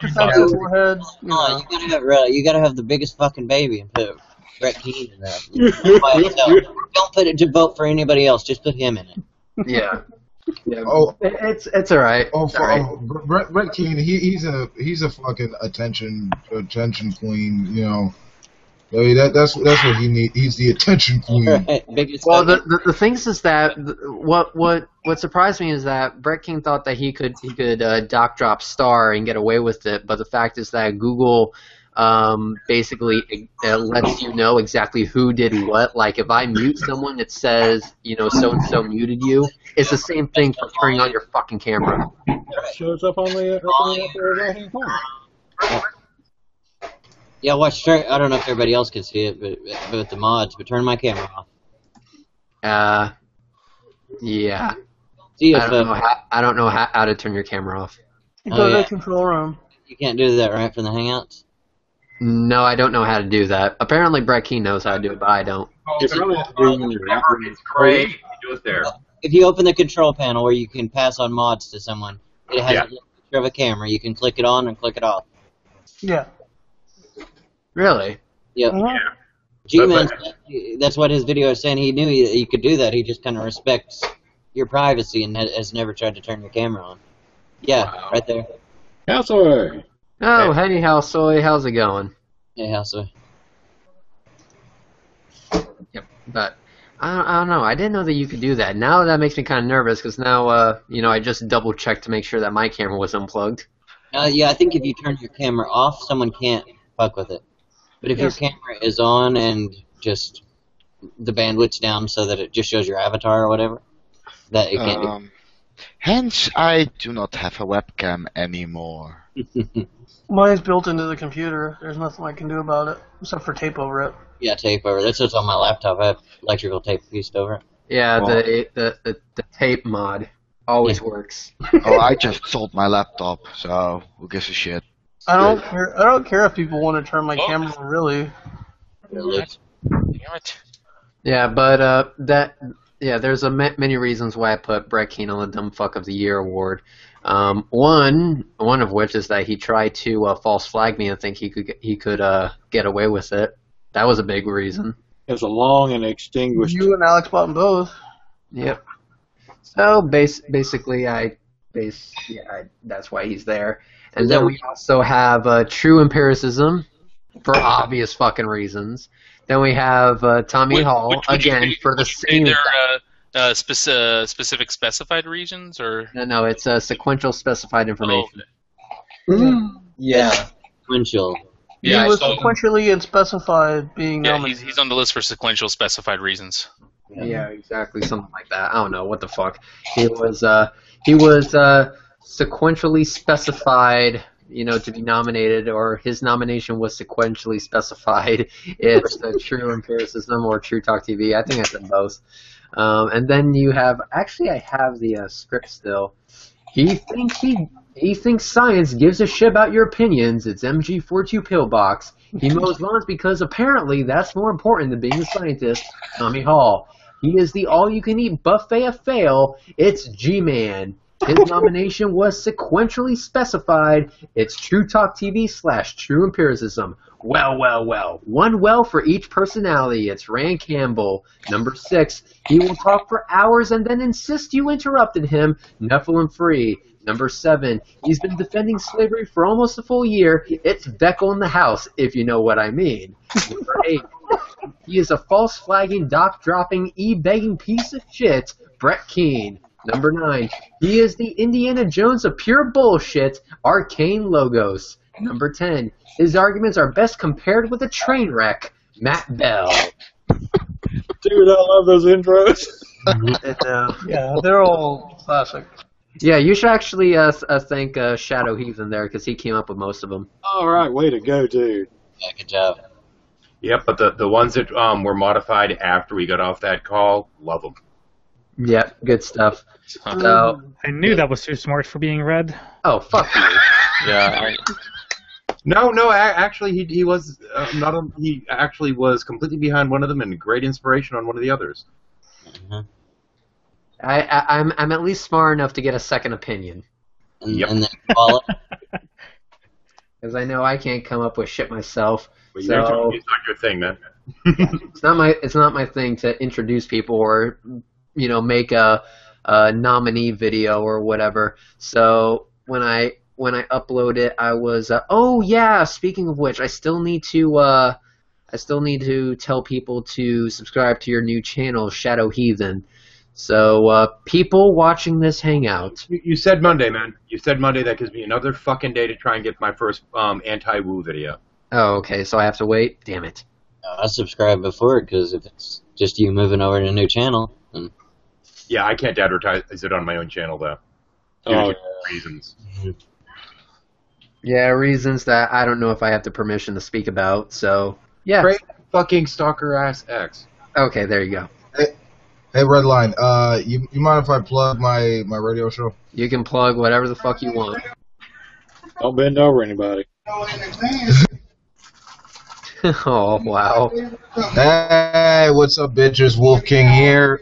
hypersensitive forehead. You gotta have the biggest fucking baby and put Brett Keane in that. By himself. Don't put it to vote for anybody else. Just put him in it. Yeah. Yeah. Oh, it's all right. Oh, it's all right. Brett Keane, he's a fucking attention queen. You know. That's what he needs. He's the attention queen. Right. Well, the things is that what surprised me is that Brett King thought that he could doc drop star and get away with it, but the fact is that Google basically lets you know exactly who did what. Like if I mute someone, it says so and so muted you. It's the same thing for turning on your fucking camera. It shows up on the right-hand corner. Yeah, watch. I don't know if everybody else can see it, but with the mods. But turn my camera off. Yeah. See I don't know how to turn your camera off. Go to the control room. You can't do that, right, from the Hangouts? No, I don't know how to do that. Apparently, Brett Keane knows how to do it, but I don't. It's great. You do it there. If you open the control panel where you can pass on mods to someone, it has a picture of a camera. You can click it on and click it off. Yeah. Really? Yep. G-Man, that's what his video is saying. He knew you could do that. He just kind of respects your privacy and has never tried to turn your camera on. Yeah, right there. Howsoy. Oh, hey, Howsoy. How's it going? Hey, Howsoy. Yep. But I don't know. I didn't know that you could do that. Now that makes me kind of nervous because now, I just double-checked to make sure that my camera was unplugged. Yeah, I think if you turn your camera off, someone can't fuck with it. But if your camera is on and just the bandwidth's down so that it just shows your avatar or whatever, that it can't do. Hence, I do not have a webcam anymore. Mine's built into the computer. There's nothing I can do about it, except for tape over it. Yeah, tape over. That's what's on my laptop. I have electrical tape pieced over it. Yeah, the tape mod always works. Oh, I just sold my laptop, so who gives a shit? I don't care if people want to turn my camera really. Damn it. Yeah, but there's many reasons why I put Brett Keane on the Dumb Fuck of the Year award. One of which is that he tried to false flag me and think he could get away with it. That was a big reason. It was a long and extinguished. You and Alex bought them both. Yep. So basically, that's why he's there. And then we also have True Empiricism, for obvious fucking reasons. Then we have Tommy Hall, again, for the same... specific specified regions, or... No, it's sequential specified information. Oh, okay. Yeah. Sequential. Yeah, he was sequentially and specified being nominated. He's on the list for sequential specified reasons. Yeah, exactly, something like that. I don't know, what the fuck. He was sequentially specified, to be nominated, or his nomination was sequentially specified. It's True Empiricism or True Talk TV. I think I said both. And then you have, actually I have the script still. He thinks science gives a shit about your opinions. It's MG42 Pillbox. He mows lawns because apparently that's more important than being a scientist. Tommy Hall. He is the all-you-can-eat buffet of fail. It's G-Man. His nomination was sequentially specified. It's True Talk TV / True Empiricism. Well. One well for each personality. It's Rand Campbell. Number 6. He will talk for hours and then insist you interrupted him. Nephilim Free. Number 7. He's been defending slavery for almost a full year. It's Beckel in the house, if you know what I mean. Number 8. He is a false flagging, doc dropping, e-begging piece of shit. Brett Keane. Number 9, he is the Indiana Jones of pure bullshit, Arcane Logos. Number 10, his arguments are best compared with a train wreck, Matt Bell. Dude, I love those intros. Yeah, they're all classic. Yeah, you should actually thank Shadow Heathen there, because he came up with most of them. All right, way to go, dude. Yeah, good job. Yep, but the ones that were modified after we got off that call, love them. Yep, good stuff. So, I knew that was too smart for being read. Oh, fuck you. Yeah. No, actually, he was not. He actually was completely behind one of them and great inspiration on one of the others. Mm-hmm. I'm at least smart enough to get a second opinion. And then follow. because I know I can't come up with shit myself. Well, So it's not your thing, man. it's not my thing to introduce people or make a nominee video or whatever. So when I upload it, I was oh yeah. Speaking of which, I still need to tell people to subscribe to your new channel, Shadow Heathen. So people watching this hangout. You said Monday, man. You said Monday. That gives me another fucking day to try and get my first anti-woo video. Oh, okay. So I have to wait. Damn it. I subscribed before because if it's just you moving over to a new channel, then Yeah, I can't advertise it on my own channel though. Due to reasons. Yeah, reasons that I don't know if I have the permission to speak about. So yeah. Great fucking stalker ass X. Okay, there you go. Hey, Redline, you mind if I plug my radio show? You can plug whatever the fuck you want. Don't bend over anybody. Oh, wow. Hey, what's up, bitches? Wolf King here.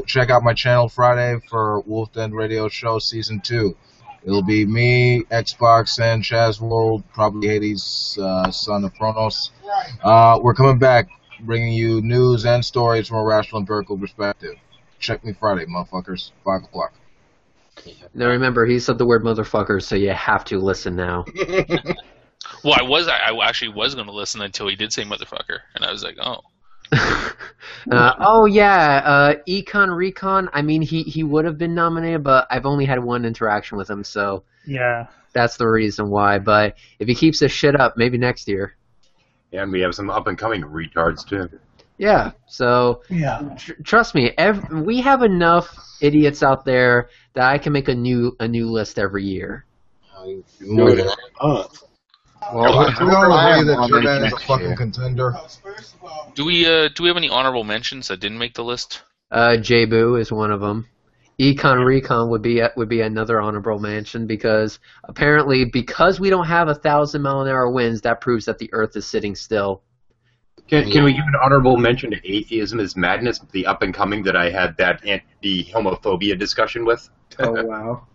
Check out my channel Friday for Wolf Den Radio Show Season 2. It'll be me, Xbox, and Chaz World, probably Hades' son of Chronos. We're coming back, bringing you news and stories from a rational empirical perspective. Check me Friday, motherfuckers. 5 o'clock. Now remember, he said the word motherfucker, so you have to listen now. Well, I actually was going to listen until he did say motherfucker, and I was like, oh. Oh yeah, Econ Recon. I mean, he would have been nominated, but I've only had one interaction with him, so Yeah. that's the reason why. But if he keeps this shit up, maybe next year. Yeah, and we have some up and coming retards too. Yeah. So Yeah. trust me, we have enough idiots out there that I can make a new list every year. more than that. Well, I we all I agree am that honored J-Man is a next fucking year. contender. Do we have any honorable mentions that didn't make the list? J-Boo is one of them. Econ Recon would be another honorable mention because apparently because we don't have 1,000-mile-an-hour winds, that proves that the Earth is sitting still. Can we give an honorable mention to Atheism is Madness, the up and coming that I had that anti-homophobia discussion with? Oh wow.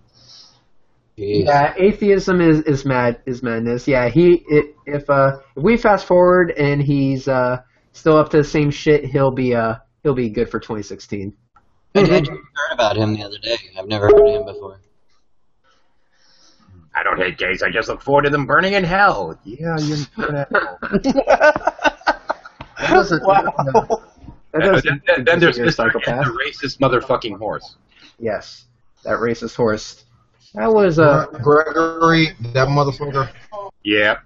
Jeez. Yeah, atheism is madness. Yeah, if we fast forward and he's still up to the same shit, he'll be good for 2016. I did heard about him the other day. I've never heard of him before. I don't hate gays. I just look forward to them burning in hell. Yeah, you're in hell. That doesn't, Then there's you're a Mr. psychopath. The racist motherfucking horse. Yes, that racist horse. That was Gregory, that motherfucker. Yeah.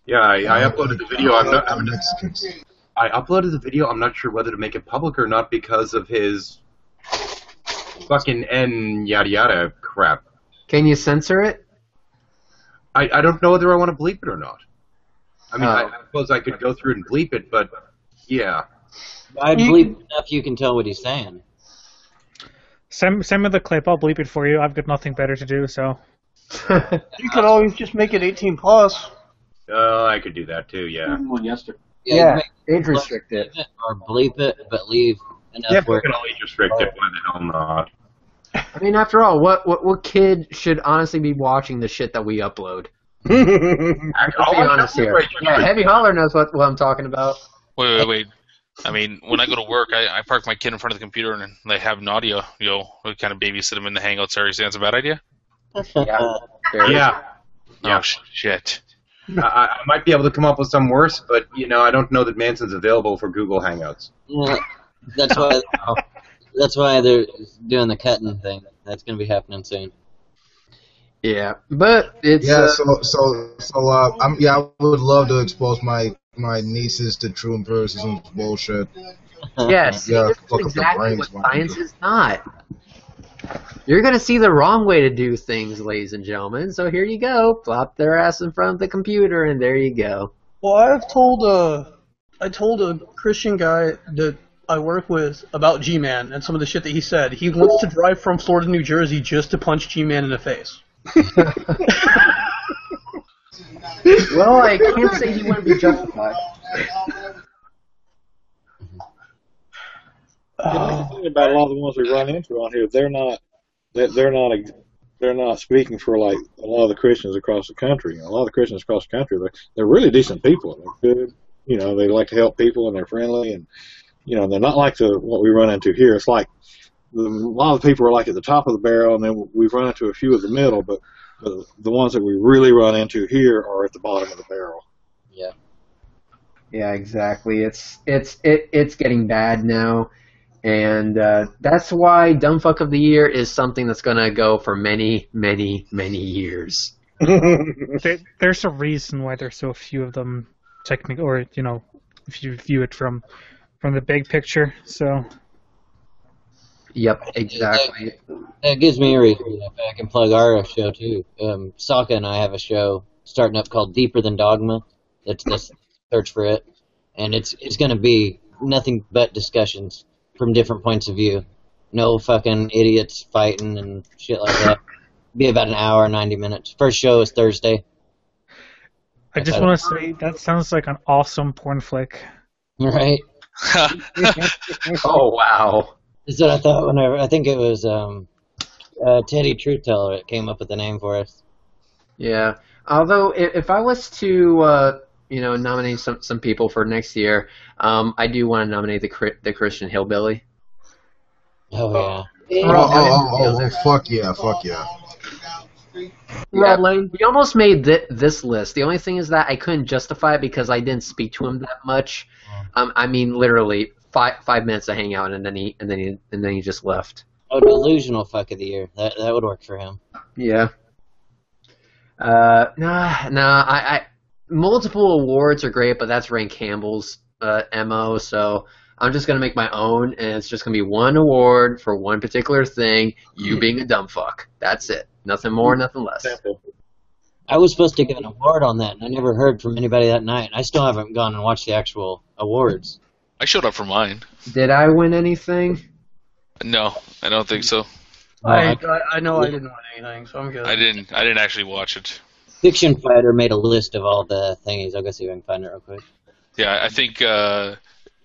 Yeah, I uploaded the video. Mexicans. I uploaded the video. I'm not sure whether to make it public or not because of his fucking N yada yada crap. Can you censor it? I don't know whether I want to bleep it or not. I mean, Oh. I suppose I could go through and bleep it, but yeah. I believe enough you can tell what he's saying. Send me the clip. I'll bleep it for you. I've got nothing better to do, so. You could always just make it 18 plus. I could do that too, yeah. Yeah, you age restrict it. make or bleep it, but leave enough Yeah, where we can always restrict it. Why the hell not? I mean, after all, what kid should honestly be watching the shit that we upload? I'll Let's be honest here. Yeah, Heavy Holler knows what I'm talking about. Wait. I mean, when I go to work, I park my kid in front of the computer and they have Nadia, we kind of babysit him in the Hangouts area. So that's a bad idea? Yeah. Yeah. Oh, shit. I might be able to come up with some worse, but, I don't know that Manson's available for Google Hangouts. Yeah, that's why they're doing the cutting thing. That's going to be happening soon. Yeah, but it's Yeah, I would love to expose my nieces to true empiricism's bullshit. yes, Yeah, this fuck is up their exactly brains, what man. science is not. You're gonna see the wrong way to do things, ladies and gentlemen. So here you go, plop their ass in front of the computer, and there you go. Well, I told a Christian guy that I work with about G-Man and some of the shit that he said. He wants to drive from Florida to New Jersey just to punch G-Man in the face. Well, I can't say he wouldn't be justified. The thing about a lot of the ones we run into on here, they're not they're not speaking for like a lot of the Christians across the country. A lot of the Christians across the country, they're really decent people. They're good. They like to help people and they're friendly, and they're not like what we run into here. It's like a lot of the people are like at the top of the barrel, and then we've run into a few at the middle, but the ones that we really run into here are at the bottom of the barrel. Yeah. Yeah, exactly. It's getting bad now, and that's why Dumbfuck of the Year is something that's going to go for many, many, many years. There's a reason why there's so few of them, technically, or if you view it from the big picture. So. Yep, exactly. That gives me a reason. If I can plug our show too. Sokka and I have a show starting up called Deeper Than Dogma. That's search for it, and it's going to be nothing but discussions from different points of view. No fucking idiots fighting and shit like that. Be about an hour, 90 minutes. First show is Thursday. I just want to say that sounds like an awesome porn flick. Right? Oh wow! That's what I thought whenever. I think it was Teddy Truthteller that came up with the name for us. Yeah. Although if I was to nominate some people for next year, I do want to nominate the Christian Hillbilly. Oh yeah. Oh, fuck yeah. Yeah, we almost made this list. The only thing is that I couldn't justify it because I didn't speak to him that much. I mean, literally 5 minutes of hangout, and then he just left. Oh, delusional fuck of the year. That would work for him. Yeah. I multiple awards are great, but that's Rain Campbell's MO. So I'm just gonna make my own, and it's just gonna be one award for one particular thing. You being a dumb fuck. That's it. Nothing more, nothing less. I was supposed to give an award on that, and I never heard from anybody that night. I still haven't gone and watched the actual awards. I showed up for mine. Did I win anything? No, I don't think so. I know I didn't win anything, so I'm good. I didn't actually watch it. Fiction Fighter made a list of all the thingies. I'll go see if I can find it real quick. Yeah, I think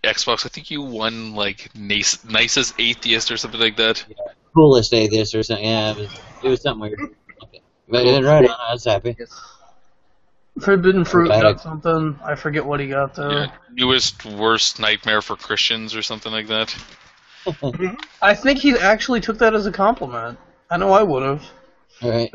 Xbox. I think you won like nicest atheist or something like that. Yeah, coolest atheist or something. Yeah, it was something weird. Okay. But right on, I was happy. Forbidden Fruit got something. I forget what he got though. Yeah, newest worst nightmare for Christians or something like that. I think he actually took that as a compliment. I know I would have. All right.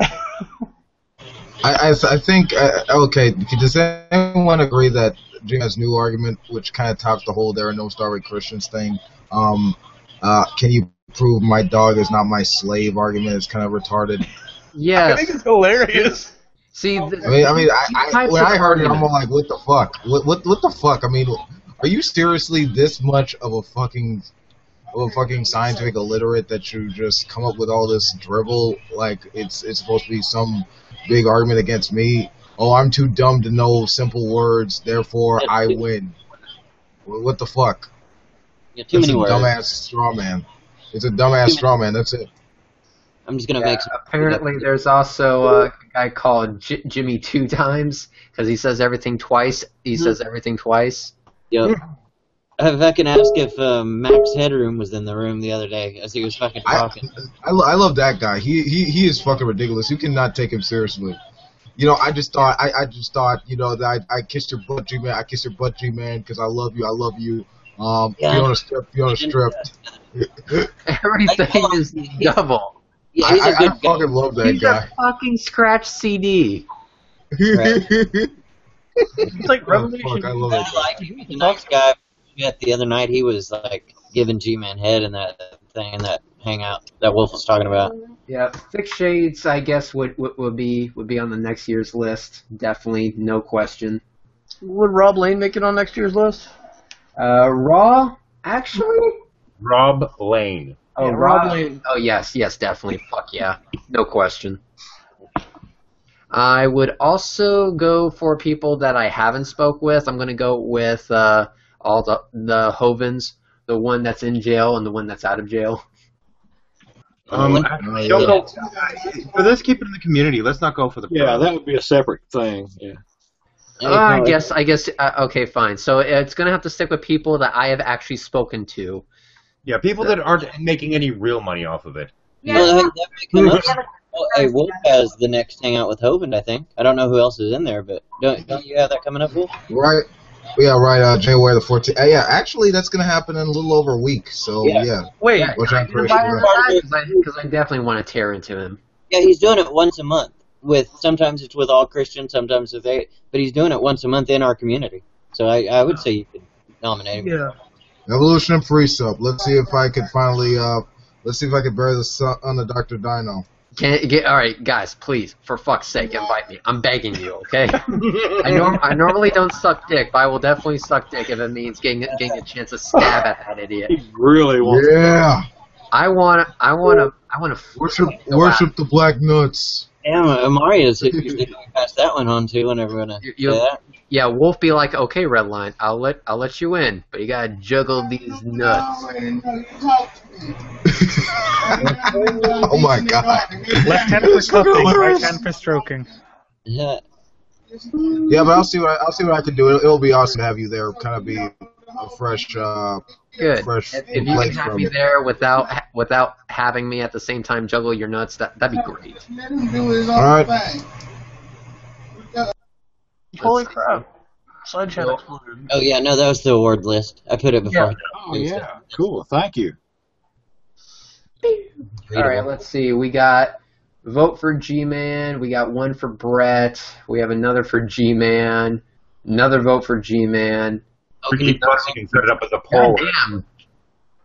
I think okay. Does anyone agree that Gina's new argument, which kind of tops the whole "there are no starving Christians" thing, can you prove my dog is not my slave argument is kind of retarded? Yeah, I think it's hilarious. See, when I heard it, I'm like, what the fuck? What the fuck? I mean, are you seriously this much of a fucking scientific illiterate that you just come up with all this drivel like it's supposed to be some big argument against me? Oh, I'm too dumb to know simple words, therefore I win. What the fuck? Yeah, too many words. Dumbass straw man. It's a dumbass straw man. That's it. I'm just gonna make some. Apparently, there's also a guy called Jimmy 2 times because he says everything twice. He says everything twice. Yep. If I can ask if Max Headroom was in the room the other day as he was fucking talking. I love that guy. He is fucking ridiculous. You cannot take him seriously. I just thought that I kissed your butt, G-Man. I kissed your butt, G-Man, because I love you. I love you. Fiona stripped. Everything is double. Yeah, he's a good I fucking love that he's guy. He's a fucking scratch CD. Right. It's like Revelation. I love that guy. He was a nice guy. The other night he was like giving G-Man head in that thing in that hangout that Wolf was talking about. Yeah, Thick Shades I guess would be on the next year's list. Definitely, no question. Would Rob Lane make it on next year's list? Raw, actually. Rob Lane. Oh, Yeah, Rob Lane. Oh yes, definitely. Fuck yeah, no question. I would also go for people that I haven't spoke with. I'm going to go with all the Hovens, the one that's in jail and the one that's out of jail. Actually, don't go for this. Keep it in the community. Let's not go for the. Yeah, that would be a separate thing. Yeah. I guess. Okay, fine. So it's going to have to stick with people that I have actually spoken to. Yeah, people that aren't making any real money off of it. Well, that may come up. Well, hey, Wolf has the next Hangout with Hovind, I think. I don't know who else is in there, but don't you have that coming up, Wolf? Right. Yeah, right. January the 14th. Yeah, actually, that's going to happen in a little over a week. So, yeah. Wait, Yeah, Which I'm pretty invite sure. him because I definitely want to tear into him. Yeah, he's doing it once a month. Sometimes it's with all Christians, sometimes with but he's doing it once a month in our community. So I would say you could nominate him. yeah. Evolution and Pre-Sup. Let's see if I could finally, let's see if I could bear the son of Dr. Dino. All right, guys, please, for fuck's sake, invite me. I'm begging you, okay? I normally don't suck dick, but I will definitely suck dick if it means getting a chance to stab at that idiot. He really wants. Yeah. I wanna. Worship the black nuts. Damn, Amaria's usually pass that one on to whenever we're gonna say that. Yeah, Wolf be like, okay, Redline, I'll let you in, but you gotta juggle these nuts. Oh my god. Left hand for cupping, right hand for stroking. Yeah. Yeah, but I'll see what I can do. It'll be awesome to have you there. Kind of be a fresh, Good. fresh If you can have me there without having me at the same time juggle your nuts, that'd be great. All right. Holy crap. Side chat exploded. Oh yeah, no, that was the award list. I put it before. Oh yeah, cool. Thank you. All right, let's see. We got vote for G-Man. We got one for Brett. We have another for G-Man. Another vote for G-Man. We can set it up as a poll. Damn.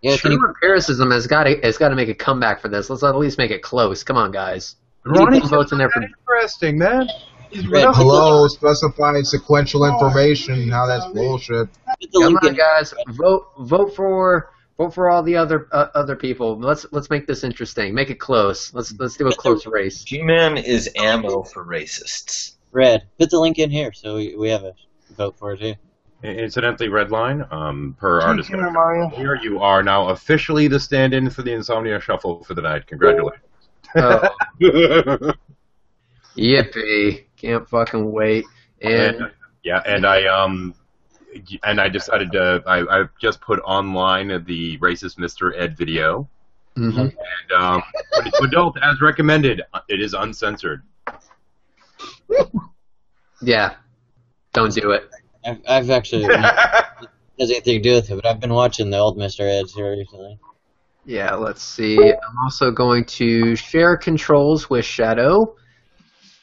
Yeah, True empiricism has got to make a comeback for this. Let's at least make it close. Come on, guys. Ronnie, votes in there for. Interesting, man. Hello, specifying sequential information. Now that's bullshit. Come on, guys. Vote for all the other people. Let's make this interesting. Make it close. Let's do a close race. G-Man is ammo for racists. Red, put the link in here so we have a vote for it too. Incidentally, Redline, per our discussion here, you are now officially the stand-in for the Insomnia Shuffle for the night. Congratulations. Oh. Yippee! Can't fucking wait. And I decided to. I just put online the racist Mr. Ed video, and but it's adult as recommended. It is uncensored. Yeah, don't do it. I've actually has anything to do with it, but I've been watching the old Mr. Eds here recently. Yeah, let's see. I'm also going to share controls with Shadow.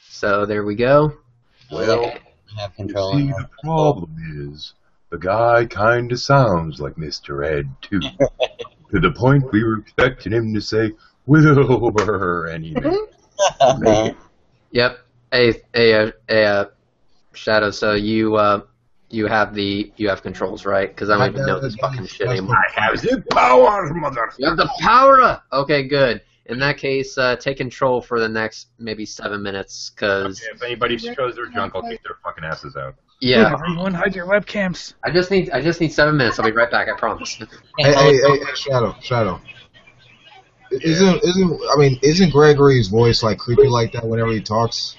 So there we go. Well, I have control. see, the problem is the guy kind of sounds like Mr. Ed too, to the point we were expecting him to say Wilbur, and he didn't. Yep. Hey, Shadow. So you have controls, right? Because I don't even know this fucking shit anymore. I have the power, mother. You have the power. Okay, good. In that case, take control for the next maybe 7 minutes, because if anybody shows their junk, I'll kick their fucking asses out. Yeah. Everyone hide your webcams. I just need 7 minutes. I'll be right back. I promise. Hey, Shadow. Isn't Gregory's voice like creepy like that whenever he talks?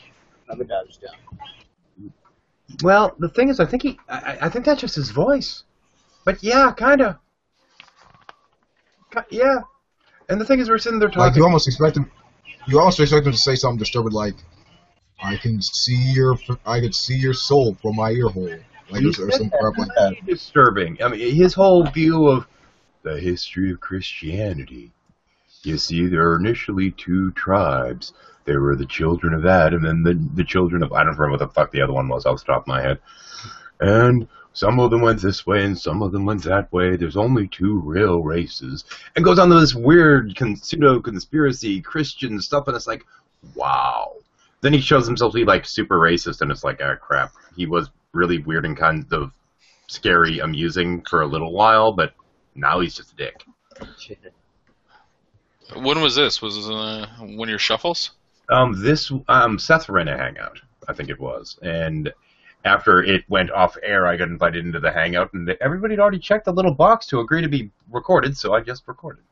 Well, the thing is, I think that's just his voice. But yeah, kind of. Yeah. And the thing is, we're sitting there talking. Like you almost expect him to say something disturbing, like, "I can see your soul from my ear hole," like or some crap like that. Disturbing. I mean, his whole view of the history of Christianity. You see, there are initially two tribes. There were the children of Adam and then the children of... I don't remember what the fuck the other one was off the top of my head. And some of them went this way and some of them went that way. There's only two real races. And goes on to this weird pseudo-conspiracy Christian stuff, and it's like, wow. Then he shows himself to be, like, super racist, and it's like, ah, crap. He was really weird and kind of scary, amusing for a little while, but now he's just a dick. When was this? Was this one of your shuffles? Seth ran a Hangout, I think it was, and after it went off air, I got invited into the Hangout, and everybody had already checked the little box to agree to be recorded, so I just recorded.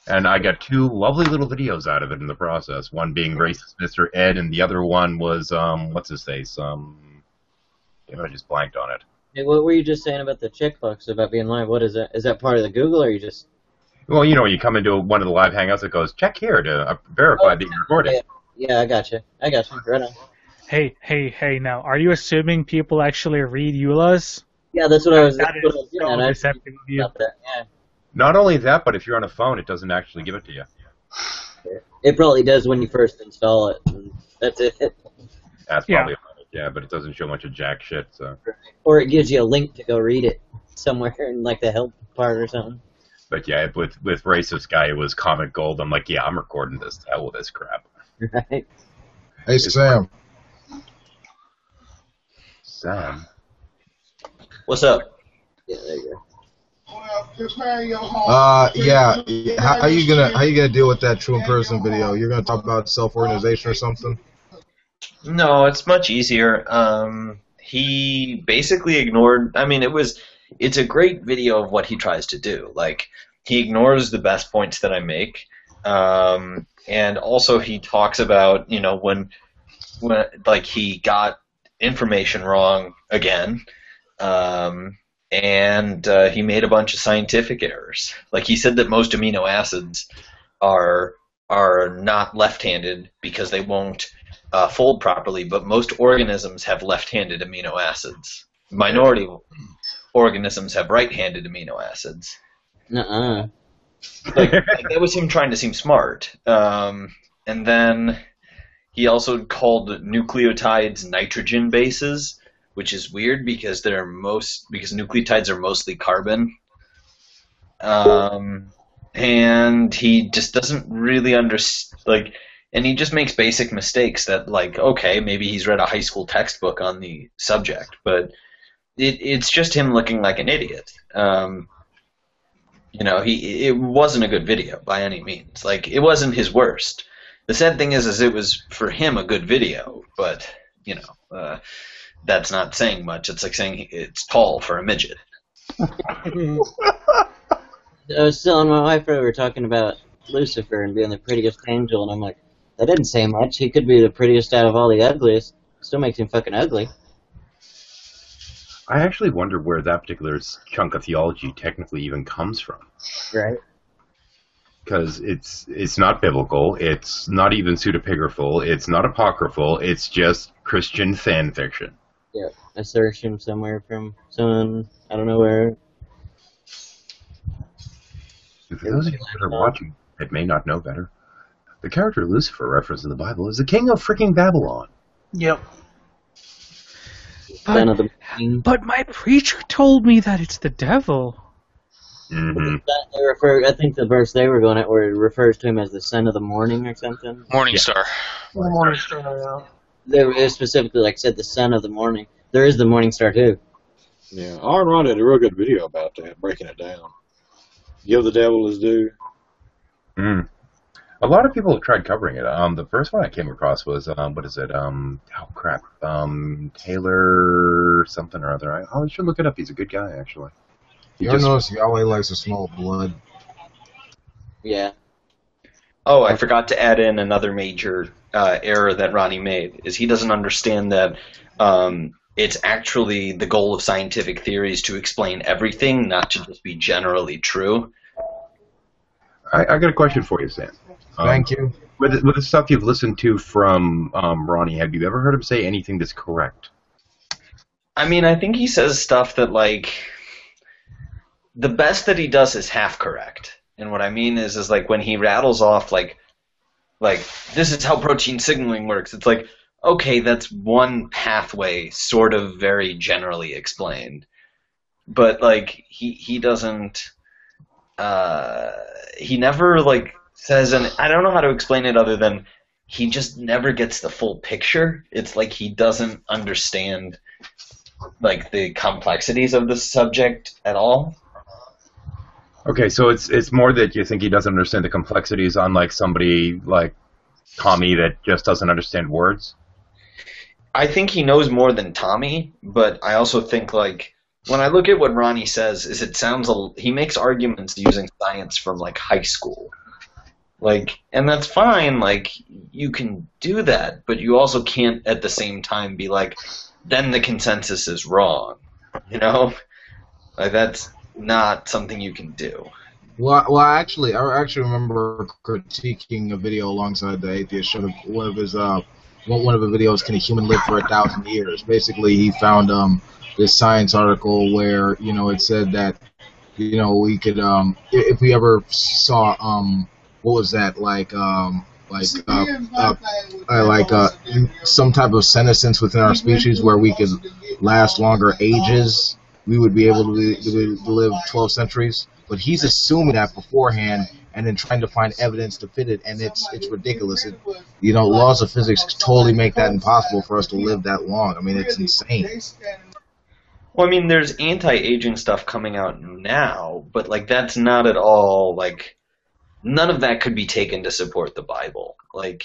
And I got two lovely little videos out of it in the process. One being racist Mr. Ed, and the other one was what's his face? I just blanked on it. Hey, what were you just saying about the checkbox about being live? What is that? Is that part of the Google, or you just? Well, you know, when you come into one of the live hangouts, it goes, check here to verify that you're recording. Yeah, I gotcha. Right on. Hey, now, are you assuming people actually read EULAs? Yeah, that's what I was That is getting so at. deceptive of you. Yeah. Not only that, but if you're on a phone, it doesn't actually give it to you. It probably does when you first install it. And that's it. That's probably about it, yeah, but it doesn't show much of jack shit, so. Or it gives you a link to go read it somewhere in like the help part or something. But yeah, with Racist Guy, it was Comic Gold. I'm like, yeah, I'm recording this. Hell with this crap. Right. Hey, Sam. Sam? What's up? Yeah, there you go. Yeah. How you gonna deal with that true in person video? You're gonna talk about self-organization or something? No, it's much easier. He basically ignored. I mean, it's a great video of what he tries to do. Like, he ignores the best points that I make, and also he talks about, you know, when like he got information wrong again, and he made a bunch of scientific errors. Like, he said that most amino acids are not left-handed because they won't fold properly, but most organisms have left-handed amino acids. Minority organisms have right-handed amino acids. Nuh-uh. Like, that was him trying to seem smart. And then he also called nucleotides nitrogen bases, which is weird because nucleotides are mostly carbon. And he just doesn't really understand, and he just makes basic mistakes that, like, okay, maybe he's read a high school textbook on the subject, but it's just him looking like an idiot. You know, it wasn't a good video by any means. Like, it wasn't his worst. The sad thing is it was, for him, a good video, but, you know, that's not saying much. It's like saying it's tall for a midget. I was telling my wife we were talking about Lucifer and being the prettiest angel, and I'm like, that didn't say much. He could be the prettiest out of all the ugliest. Still makes him fucking ugly. I actually wonder where that particular chunk of theology technically even comes from. Right. Because it's not biblical, it's not even pseudepigraphal, it's not apocryphal, it's just Christian fan fiction. Yeah, assertion somewhere from someone, I don't know where. And for those of you that are watching that may not know better, the character Lucifer referenced in the Bible is the king of freaking Babylon. Yep. But my preacher told me that it's the devil. Mm-hmm. I think the verse they were going at where it refers to him as the son of the morning or something. Morning Star. Morning Star, They specifically said the son of the morning. There is the morning star too. Yeah, Aaron Rod did a real good video about that, breaking it down. Give the devil his due. Mm. A lot of people have tried covering it. The first one I came across was, what is it? Taylor something or other. I should look it up. He's a good guy, actually. You ever notice Yahweh likes to smell blood? Yeah. Oh, I forgot to add in another major error that Ronnie made, is he doesn't understand that it's actually the goal of scientific theories to explain everything, not to just be generally true. I got a question for you, Sam. Thank you. With the stuff you've listened to from Ronnie, have you ever heard him say anything that's correct? I mean, I think he says stuff that, like, the best that he does is half correct. And what I mean is like when he rattles off like this is how protein signaling works. It's like, okay, that's one pathway, sort of very generally explained. But like he doesn't he never like says, and I don't know how to explain it other than he just never gets the full picture. It's like he doesn't understand like the complexities of the subject at all. Okay, so it's more that you think he doesn't understand the complexities, unlike somebody like Tommy that just doesn't understand words? I think he knows more than Tommy, but I also think, like, when I look at what Ronnie says, he makes arguments using science from, like, high school. Like, and that's fine, like, you can do that, but you also can't at the same time be like, then the consensus is wrong, you know? Like, that's not something you can do. I actually remember critiquing a video alongside the atheist. Showed one of his one of the videos, "Can a human live for 1,000 years?" Basically, he found this science article where it said that we could if we ever saw what was that some type of senescence within our species where we could last longer ages, we would be able to live 12 centuries. But he's assuming that beforehand and then trying to find evidence to fit it, and it's ridiculous. Laws of physics totally make that impossible for us to live that long. I mean, it's insane. Well, I mean, there's anti-aging stuff coming out now, but like that's not at all like none of that could be taken to support the Bible. Like,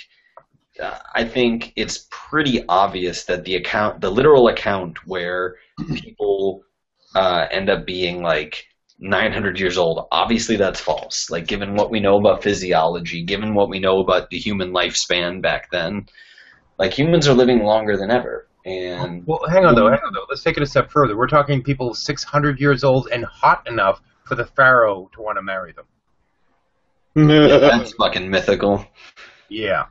I think it's pretty obvious that the literal account where people end up being like 900 years old, obviously that's false. Like, given what we know about physiology, given what we know about the human lifespan back then, like humans are living longer than ever. And well, hang on though. Let's take it a step further. We're talking people 600 years old and hot enough for the pharaoh to want to marry them. Yeah, that's fucking mythical. Yeah.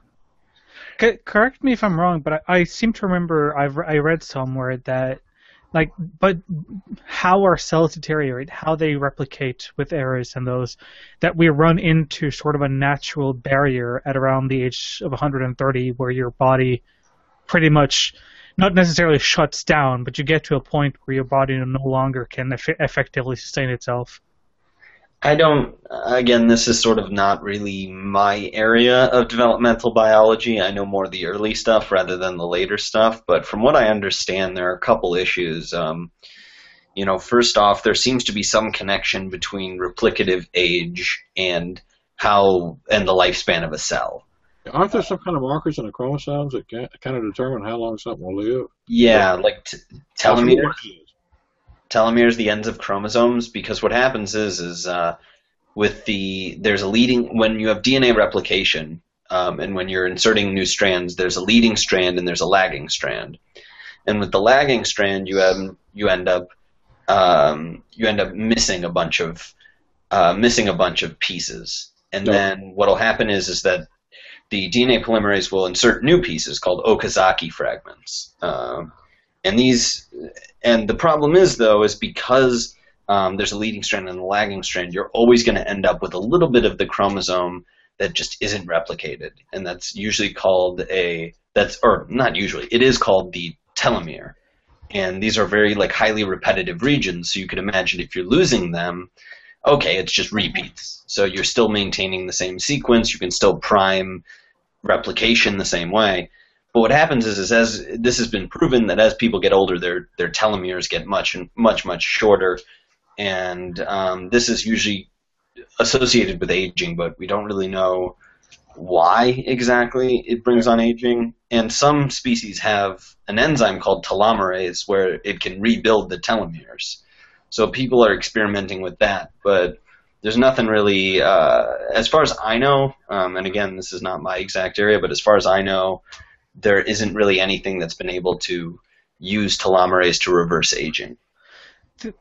Correct me if I'm wrong, but I seem to remember I read somewhere that, but how our cells deteriorate, how they replicate with errors and those, that we run into sort of a natural barrier at around the age of 130 where your body pretty much, not necessarily shuts down, but you get to a point where your body no longer can effectively sustain itself. Again, this is sort of not really my area of developmental biology. I know more of the early stuff rather than the later stuff, but from what I understand, there are a couple issues. First off, there seems to be some connection between replicative age and the lifespan of a cell. Aren't there some kind of markers in the chromosomes that kind of determine how long something will live? Yeah, like telomeres. Telomeres, the ends of chromosomes, because what happens is when you have DNA replication, and when you're inserting new strands, there's a leading strand and there's a lagging strand. And with the lagging strand, you end up missing a bunch of pieces. And then what'll happen is that the DNA polymerase will insert new pieces called Okazaki fragments. And the problem is because there's a leading strand and a lagging strand, you're always going to end up with a little bit of the chromosome that just isn't replicated, and that's usually called it is called the telomere. And these are very highly repetitive regions, so you can imagine if you're losing them, okay, it's just repeats. So you're still maintaining the same sequence, you can still prime replication the same way. But what happens is as this has been proven that as people get older, their telomeres get much shorter, and this is usually associated with aging, but we don't really know why exactly it brings on aging. And some species have an enzyme called telomerase where it can rebuild the telomeres. So people are experimenting with that, but there's nothing really, as far as I know, and again, this is not my exact area, but as far as I know, there isn't really anything that's been able to use telomerase to reverse aging.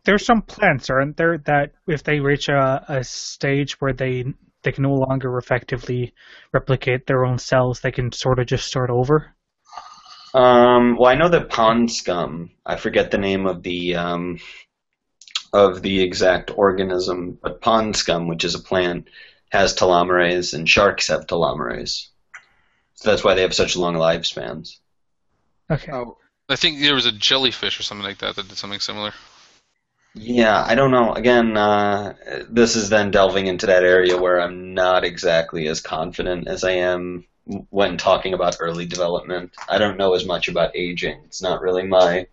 There's some plants, aren't there, that if they reach a stage where they can no longer effectively replicate their own cells, they can sort of just start over? Well, I know that pond scum, I forget the name of the exact organism, but pond scum, which is a plant, has telomerase, and sharks have telomerase. So that's why they have such long lifespans. Okay. I think there was a jellyfish or something like that did something similar. Yeah, I don't know. Again, this is then delving into that area where I'm not exactly as confident as I am when talking about early development. I don't know as much about aging. It's not really my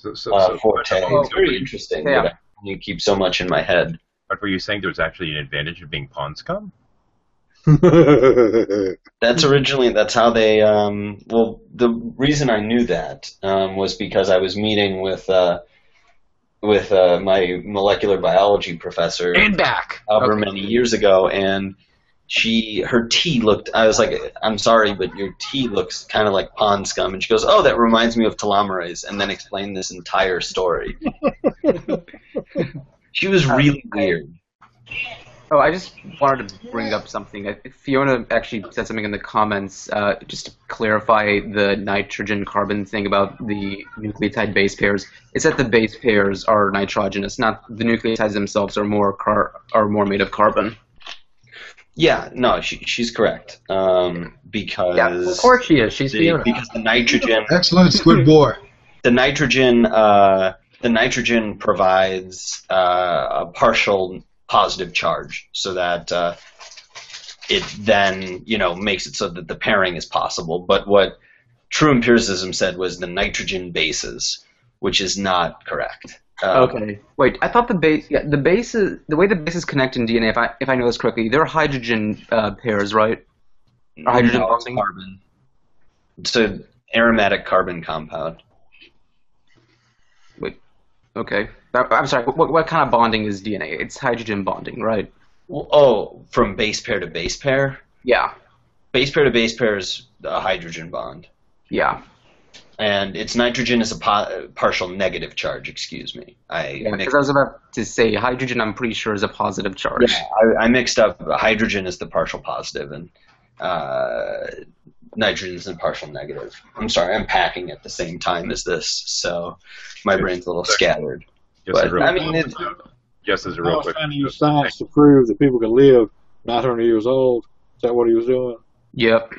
forte. It's very interesting, but you keep so much in my head. But were you saying there's actually an advantage of being pond scum? That's how they, the reason I knew that was because I was meeting with my molecular biology professor many years ago, and her tea looked, I was like, I'm sorry, but your tea looks kind of like pond scum, and she goes, oh, that reminds me of telomerase, and then explained this entire story. She was really weird. Oh, I just wanted to bring up something. Fiona actually said something in the comments, just to clarify the nitrogen-carbon thing about the nucleotide base pairs. It's that the base pairs are nitrogenous, not the nucleotides themselves are more made of carbon. Yeah, no, she's correct. Because Yeah, of course she is. She's Fiona. Because the nitrogen. Excellent, Squid Boy. The nitrogen provides a partial positive charge, so that it then makes it so that the pairing is possible. But what true empiricism said was the nitrogen bases, which is not correct. Okay. Wait, I thought the bases, the way the bases connect in DNA, if I know this correctly, they're hydrogen pairs, right? Or hydrogen bonding? Carbon. It's an aromatic carbon compound. Wait. Okay. I'm sorry. What kind of bonding is DNA? It's hydrogen bonding, right? Well, from base pair to base pair? Yeah. Base pair to base pair is a hydrogen bond. Yeah. And its nitrogen is a partial negative charge, excuse me. Because I was about to say hydrogen, I'm pretty sure, is a positive charge. Yeah, I mixed up. Hydrogen is the partial positive, and nitrogen is the partial negative. I'm sorry, I'm packing at the same time as this, so my brain's a little scattered. But, I mean, just as a real quick. Trying to use science to prove that people can live 900 years old. Is that what he was doing? Yep.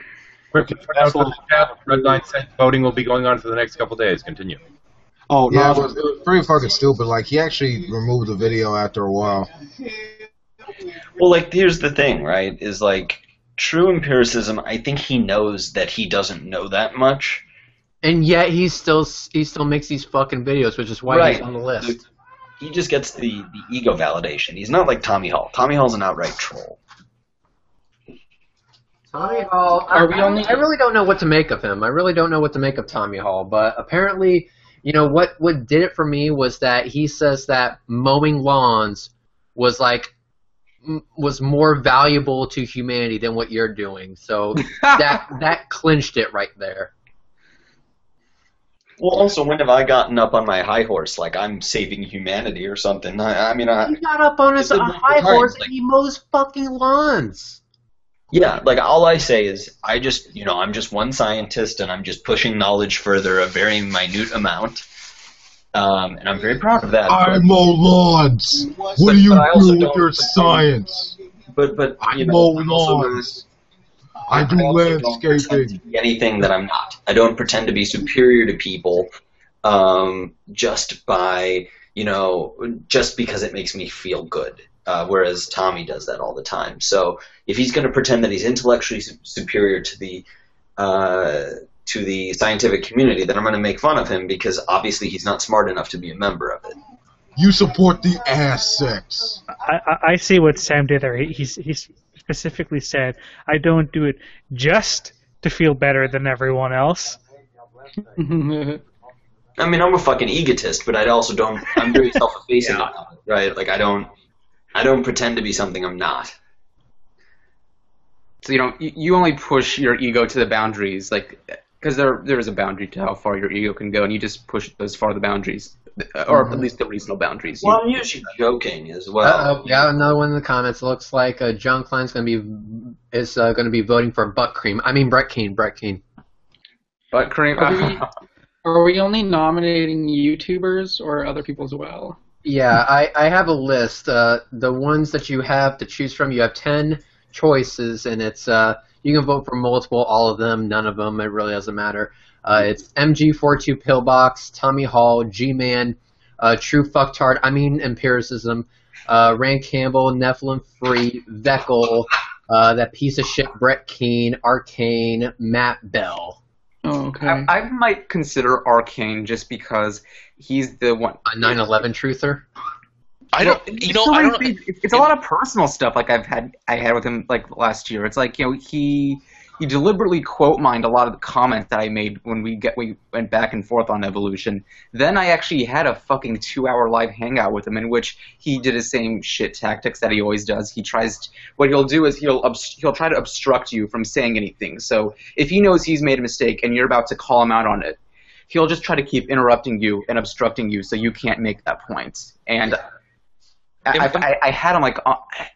Quick announcement on the chat. Red Line said voting will be going on for the next couple days. Continue. Oh, no. Yeah, it was pretty fucking stupid. Like, he actually removed the video after a while. Well, like, here's the thing, right? Is like true empiricism. I think he knows that he doesn't know that much, and yet he still makes these fucking videos, which is why he's on the list. He just gets the ego validation. He's not like Tommy Hall. Tommy Hall's an outright troll. Tommy Hall. I really don't know what to make of him. I really don't know what to make of Tommy Hall. But apparently, what did it for me was that he says that mowing lawns was more valuable to humanity than what you're doing. So that clinched it right there. Well, also, when have I gotten up on my high horse like I'm saving humanity or something? I mean, he got up on his high horse and he mows fucking lawns. Yeah, like all I say is I'm just one scientist and I'm just pushing knowledge further a very minute amount. And I'm very proud of that. I mow lawns. What do you do with your science? But I mow lawns. I do landscaping. Anything that I'm not. I don't pretend to be superior to people just because it makes me feel good. Whereas Tommy does that all the time. So if he's going to pretend that he's intellectually superior to the scientific community, then I'm going to make fun of him because obviously he's not smart enough to be a member of it. You support the ass sex. I see what Sam did there. He specifically said, "I don't do it just to feel better than everyone else." I mean, I'm a fucking egotist, but I also don't. I'm very self-effacing about it, right? Like I don't pretend to be something I'm not. So you only push your ego to the boundaries, like because there is a boundary to how far your ego can go, and you just push as far the boundaries, or at least the reasonable boundaries. Well, I'm usually joking as well. Yeah, another one in the comments. It looks like John Klein's going to be voting for Brett Keane. Butt cream. Are we only nominating YouTubers or other people as well? Yeah, I have a list. The ones that you have to choose from, you have 10 choices, and it's you can vote for multiple, all of them, none of them. It really doesn't matter. It's MG42 Pillbox, Tommy Hall, G-Man, True Fucktard, Empiricism, Rand Campbell, Nephilim Free, Veckel, that piece of shit Brett Keane, Arcane, Matt Bell. Oh, okay. I might consider Arcane just because he's the one. A 9/11 truther. I don't. It's a lot of personal stuff. Like I had with him like last year. It's like he deliberately quote mined a lot of the comments that I made when we went back and forth on evolution. Then I actually had a fucking 2-hour live hangout with him in which he did his same shit tactics that he always does. What he'll do is he'll try to obstruct you from saying anything. So if he knows he's made a mistake and you're about to call him out on it, he'll just try to keep interrupting you and obstructing you so you can't make that point. And I had him like,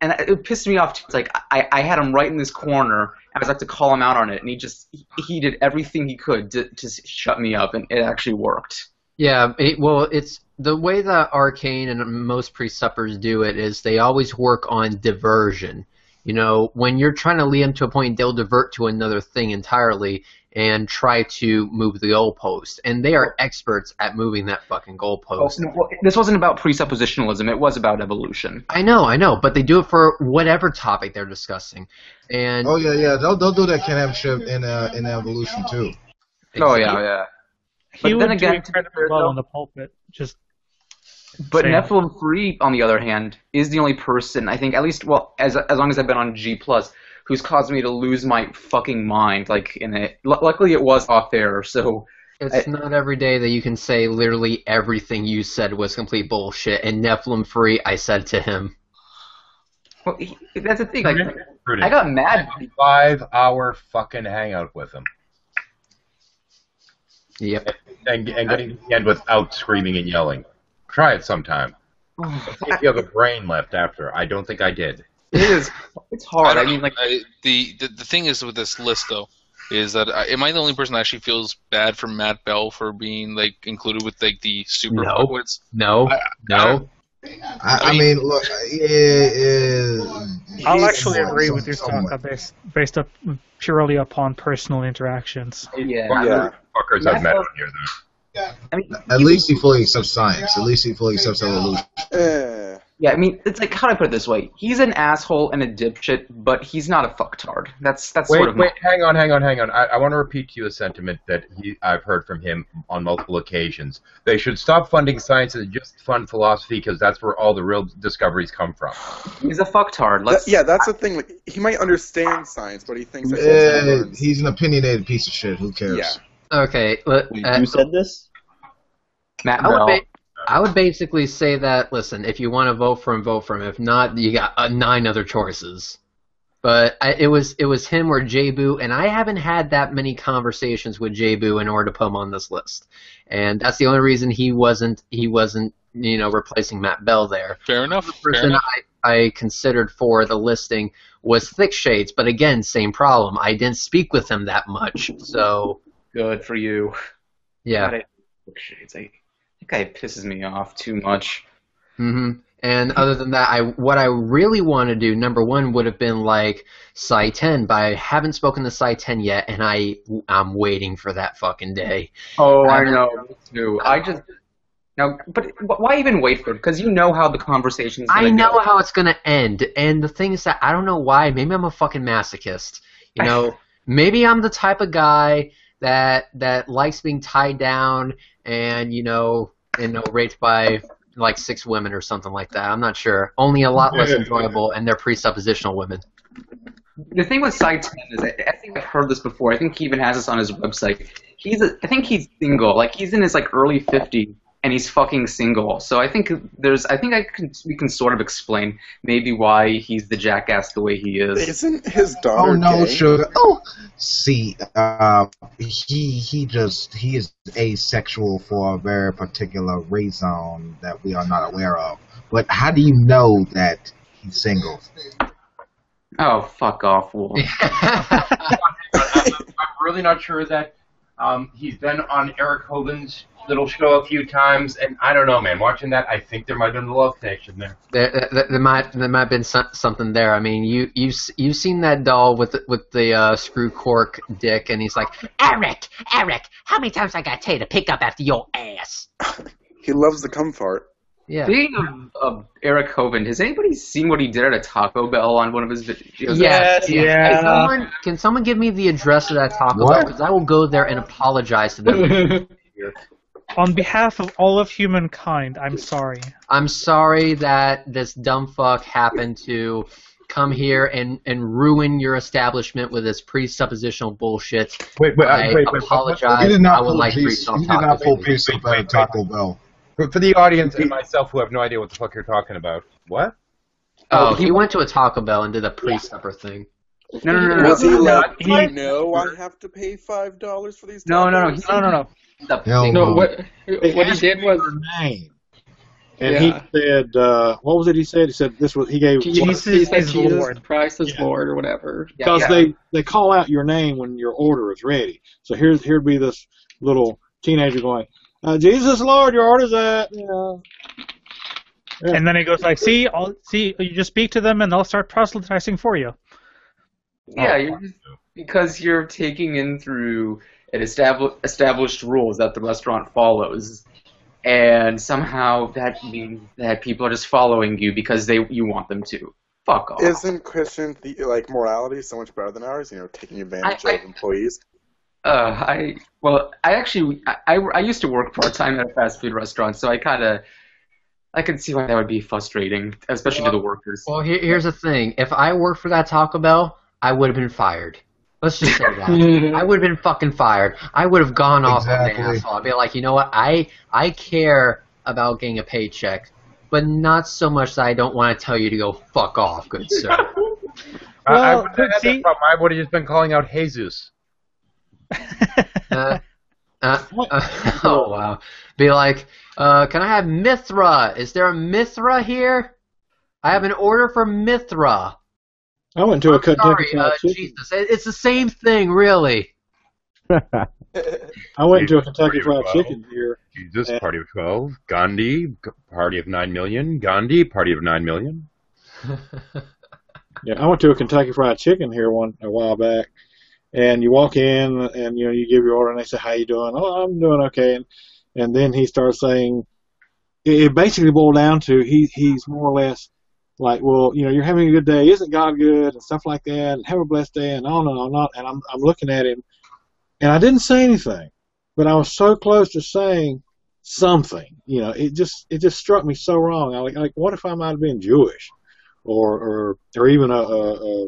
and it pissed me off too. It's like I had him right in this corner. I was like to call him out on it, and he did everything he could to shut me up, and it actually worked. Yeah, it's the way that Arcane and most pre-suppers do it is they always work on diversion. You know, when you're trying to lead them to a point, they'll divert to another thing entirely and try to move the goalpost. And they are experts at moving that fucking goalpost. Well, this wasn't about presuppositionalism. It was about evolution. I know, but they do it for whatever topic they're discussing. And they'll do that kind of shit in evolution too. Oh yeah. He but would then again, do incredibly well on the pulpit. But Nephilim 3, on the other hand, is the only person I think, at least, well, as long as I've been on G+, who's caused me to lose my fucking mind. Like in it, luckily it was off air, so it's not every day that you can say literally everything you said was complete bullshit. And Nephilim 3, I said to him. Well, that's the thing. Like, I got mad. 5-hour fucking hangout with him. Yep. And getting to the end without screaming and yelling. Try it sometime. If you have a brain left after. I don't think I did. It is. It's hard. The thing is with this list though, is that am I the only person that actually feels bad for Matt Bell for being like included with like the super fuckwits? No. I mean, look, I'll actually agree with your talk based up purely upon personal interactions. Yeah. Fuckers I've met on here, though. I mean, at least he fully accepts science. At least he fully accepts evolution. Yeah, I mean, it's like, how do I put it this way? He's an asshole and a dipshit, but he's not a fucktard. That's sort of... Wait, hang on. I want to repeat to you a sentiment that I've heard from him on multiple occasions. They should stop funding science and just fund philosophy because that's where all the real discoveries come from. He's a fucktard. That's the thing. Like, he might understand science, but he thinks that he's an opinionated piece of shit. Who cares? Yeah. Okay. Who said this? Matt Bell. I would basically say that, listen, if you want to vote for him, vote for him. If not, you got 9 other choices. But it was him or J-Boo, and I haven't had that many conversations with J-Boo in order to put him on this list. And that's the only reason he wasn't replacing Matt Bell there. Fair enough. The person I considered for the listing was Thick Shades, but again, same problem. I didn't speak with him that much, so... Good for you. Yeah. Thick Shades, that guy pisses me off too much. Mm-hmm. And other than that, what I really want to do, number one, would have been like Psi 10, but I haven't spoken to Psi 10 yet, and I'm waiting for that fucking day. Oh, I know, me too. But why even wait for it? Because you know how the conversation's going to go. I know how it's going to end, and the thing is that I don't know why. Maybe I'm a fucking masochist. You know, maybe I'm the type of guy that likes being tied down and raped by like 6 women or something like that. I'm not sure. Only a lot less enjoyable, and they're presuppositional women. The thing with Psi 10 is, I think I've heard this before. I think he even has this on his website. I think he's single. Like, he's in his like early 50s, and he's fucking single. So I think we can sort of explain maybe why he's the jackass the way he is. Isn't his daughter? Oh no, gay? sugar. Oh, see, he is asexual for a very particular reason that we are not aware of. But how do you know that he's single? Oh, fuck off, Wolf. I'm really not sure that he's been on Eric Hogan's little show a few times, and I don't know, man. Watching that, I think there might have been a love connection there. There might have been something there. I mean, you've seen that doll with the screw cork dick, and he's like, Eric, how many times I gotta tell you to pick up after your ass? He loves the cum fart. Yeah. Speaking of Eric Hovind, has anybody seen what he did at a Taco Bell on one of his videos? Yes. Yeah. Can someone give me the address of that Taco Bell? Because I will go there and apologize to them. On behalf of all of humankind, I'm sorry. I'm sorry that this dumb fuck happened to come here and ruin your establishment with this presuppositional bullshit. Wait, I apologize. You did not I would like pull pre-sup at Taco Bell. For the audience and myself who have no idea what the fuck you're talking about. What? Oh, he went to a Taco Bell and did a pre-supper thing. No. Was he like, I have to pay $5 for these tacos? No. No. No, what he did was And he said, what was it he said? He said he gave... Jesus is Lord. Christ is Lord, or whatever. Because they call out your name when your order is ready. So here'd be this little teenager going, Jesus Lord, your order's at, you know. Yeah. And then he goes like, see, you just speak to them and they'll start proselytizing for you. Yeah, because you're taking in through an established rules that the restaurant follows, and somehow that means that people are just following you because you want them to. Fuck off. Isn't Christian morality so much better than ours? You know, taking advantage of employees. I used to work part-time at a fast food restaurant, so I could see why that would be frustrating, especially to the workers. Well, here's the thing. If I worked for that Taco Bell, I would have been fired. Let's just say that. I would have been fucking fired. I would have gone off on the asshole. I'd be like, you know what? I care about getting a paycheck, but not so much that I don't want to tell you to go fuck off, good sir. I wouldn't have had that problem. I would have just been calling out Jesus. Oh, wow. Be like, can I have Mithra? Is there a Mithra here? I have an order for Mithra. I went to a Kentucky Fried Chicken. Jesus, it's the same thing, really. I went to a Kentucky Fried Chicken here. Jesus, Party of 12. Gandhi, Party of 9 million. Gandhi, Party of 9 million. Yeah, I went to a Kentucky Fried Chicken here a while back, and you walk in and you give your order and they say, "How you doing?" "Oh, I'm doing okay." And then he starts saying, it basically boiled down to he's more or less like, well, you're having a good day. Isn't God good? And stuff like that. And have a blessed day. And oh no, I'm not. And I'm looking at him, and I didn't say anything, but I was so close to saying something. It just struck me so wrong. Like, what if I might have been Jewish, or even a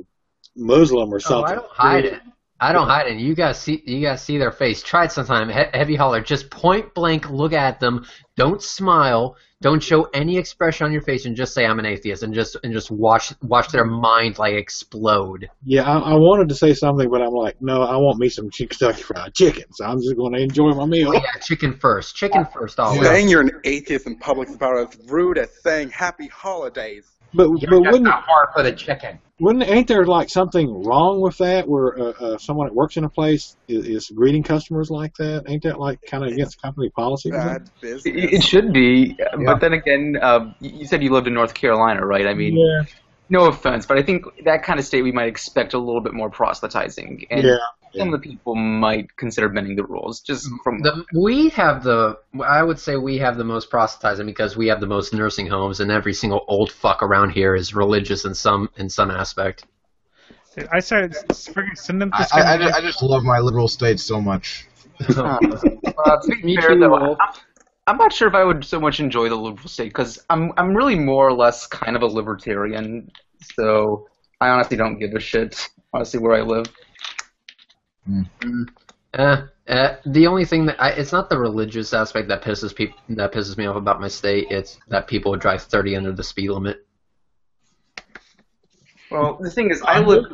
Muslim or something? I don't hide it. I don't hide it. You guys see their face. Try it sometime. Heavy Holler. Just point blank look at them. Don't smile. Don't show any expression on your face, and just say I'm an atheist, and just watch their mind explode. Yeah, I wanted to say something, but I'm like, no, I want me some Kentucky Fried Chicken, so I'm just going to enjoy my meal. Oh, yeah, chicken first. Chicken first always. Saying you're an atheist in public is about as rude as saying Happy Holidays. But wouldn't not hard for the chicken. Ain't there something wrong with that, where someone that works in a place is greeting customers like that? Ain't that kind of against company policy? Bad business. It should be, but then again, you said you lived in North Carolina, right? I mean, no offense, but I think that kind of state we might expect a little bit more proselytizing, and some of the people might consider bending the rules. Just from I would say we have the most proselytizing because we have the most nursing homes, and every single old fuck around here is religious in some aspect. I said, send them to I just love my liberal state so much. To be fair, though, I'm not sure if I would so much enjoy the liberal state because I'm really more or less kind of a libertarian, so I honestly don't give a shit. Honestly, where I live. The only thing that it's not the religious aspect that pisses me off about my state. It's that people drive 30 under the speed limit. Well, the thing is, I live.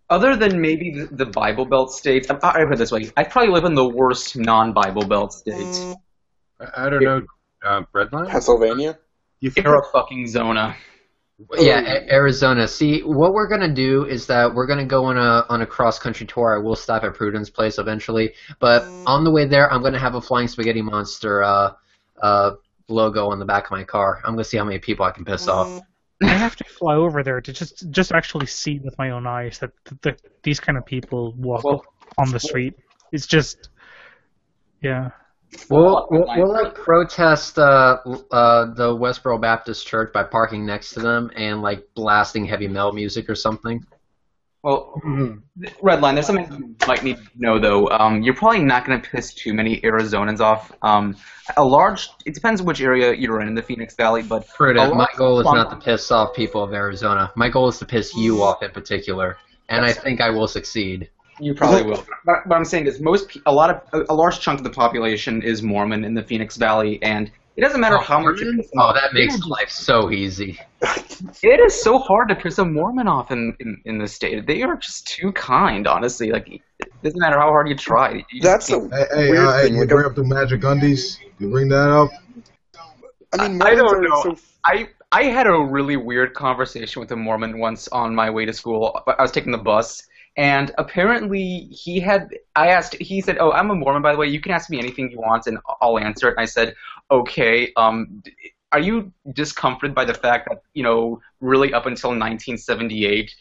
Other than maybe the Bible Belt states, I put it this way: I probably live in the worst non-Bible Belt states. I don't know, Breadline? Pennsylvania? Arizona. Yeah, Arizona. See, what we're gonna do is that we're gonna go on a cross-country tour. I will stop at Prudence Place eventually, but on the way there, I'm gonna have a Flying Spaghetti Monster logo on the back of my car. I'm gonna see how many people I can piss off. I have to fly over there to just actually see with my own eyes that these kind of people walk on the street. It's just, yeah. We'll protest the Westboro Baptist Church by parking next to them and blasting heavy metal music or something. Well, Redline, there's something you might need to know though. You're probably not going to piss too many Arizonans off. It depends which area you're in the Phoenix Valley, but my goal is not to piss off people of Arizona. My goal is to piss you off in particular, and I think I will succeed. You probably will. But what I'm saying is a large chunk of the population is Mormon in the Phoenix Valley, and it doesn't matter how much you piss them off. That makes life so easy. It is so hard to piss a Mormon off in this state. They are just too kind, honestly. It doesn't matter how hard you try. That's a weird thing. You bring up the magic undies. You bring that up. I mean, I Mormons don't are know. so I had a really weird conversation with a Mormon once on my way to school. I was taking the bus, and apparently he said, "Oh, I'm a Mormon, by the way. You can ask me anything you want, and I'll answer it." And I said, "Okay. Are you discomforted by the fact that, really up until 1978,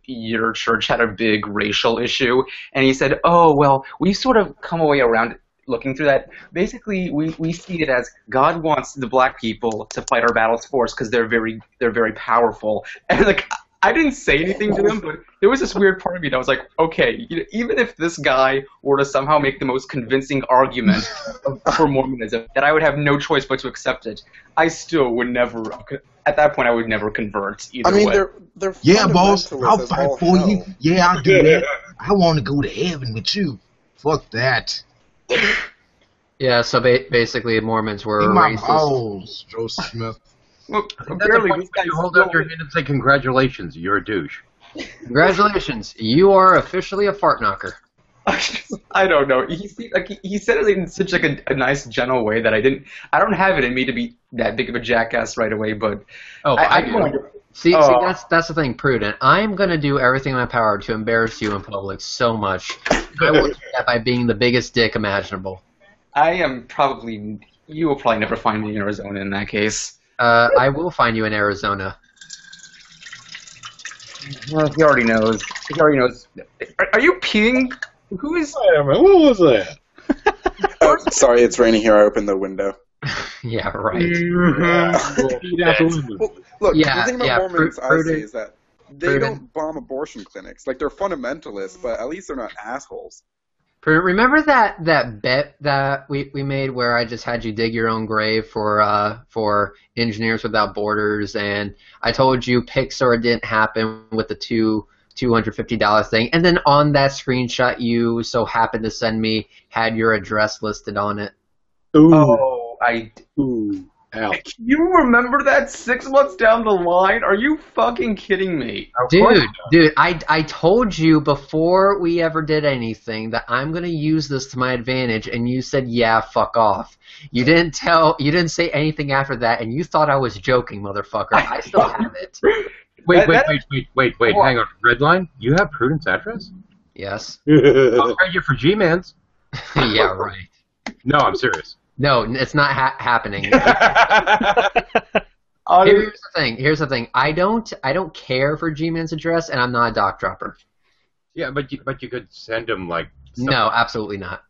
your church had a big racial issue?" And he said, "Oh, well, we've sort of come away around looking through that. Basically, we see it as God wants the black people to fight our battles for us because they're very powerful." And I didn't say anything to him, but there was this weird part of me that was like, okay, even if this guy were to somehow make the most convincing argument for Mormonism, that I would have no choice but to accept it, I still would never. At that point, I would never convert either way. They're yeah, boss. I'll fundamentalists fight as for all you. hell. Yeah, I'll do that. I want to go to heaven with you. Fuck that. Yeah, so basically Mormons were In my racist. balls, Joseph Smith. Well, That's the apparently, point these when guys you hold out your hand and say congratulations, you're a douche. Congratulations, you are officially a fart knocker. I don't know. He said it in such a nice, gentle way that I don't have it in me to be that big of a jackass right away. But I do. See, that's the thing, Prudent. I'm gonna do everything in my power to embarrass you in public so much. I will do that by being the biggest dick imaginable. You will probably never find me in Arizona in that case. I will find you in Arizona. Well, he already knows. Are you peeing? Who is? Wait a minute, what was that? Sorry, it's raining here. I opened the window. Yeah, right. Well, look, the thing about Mormons, I see, is that they Prudent. don't bomb abortion clinics. Like, they're fundamentalists, but at least they're not assholes. Remember that bet that we made where I just had you dig your own grave for Engineers Without Borders, and I told you Pixar didn't happen with the $250 thing, and then on that screenshot you so happened to send me had your address listed on it. Ooh. Oh, Ooh. Ouch. You remember that 6 months down the line? Are you fucking kidding me? Dude, I told you before we ever did anything that I'm gonna use this to my advantage, and you said, yeah, fuck off. You didn't say anything after that, and you thought I was joking, motherfucker. I still have it. Wait, hang on. Redline, you have Prudent's address? Yes. I'll try you for G-Mans. Yeah, right. No, I'm serious. No, it's not happening. Here's the thing. I don't care for G-Man's address, and I'm not a doc dropper. Yeah, but you could send him like. No, absolutely not.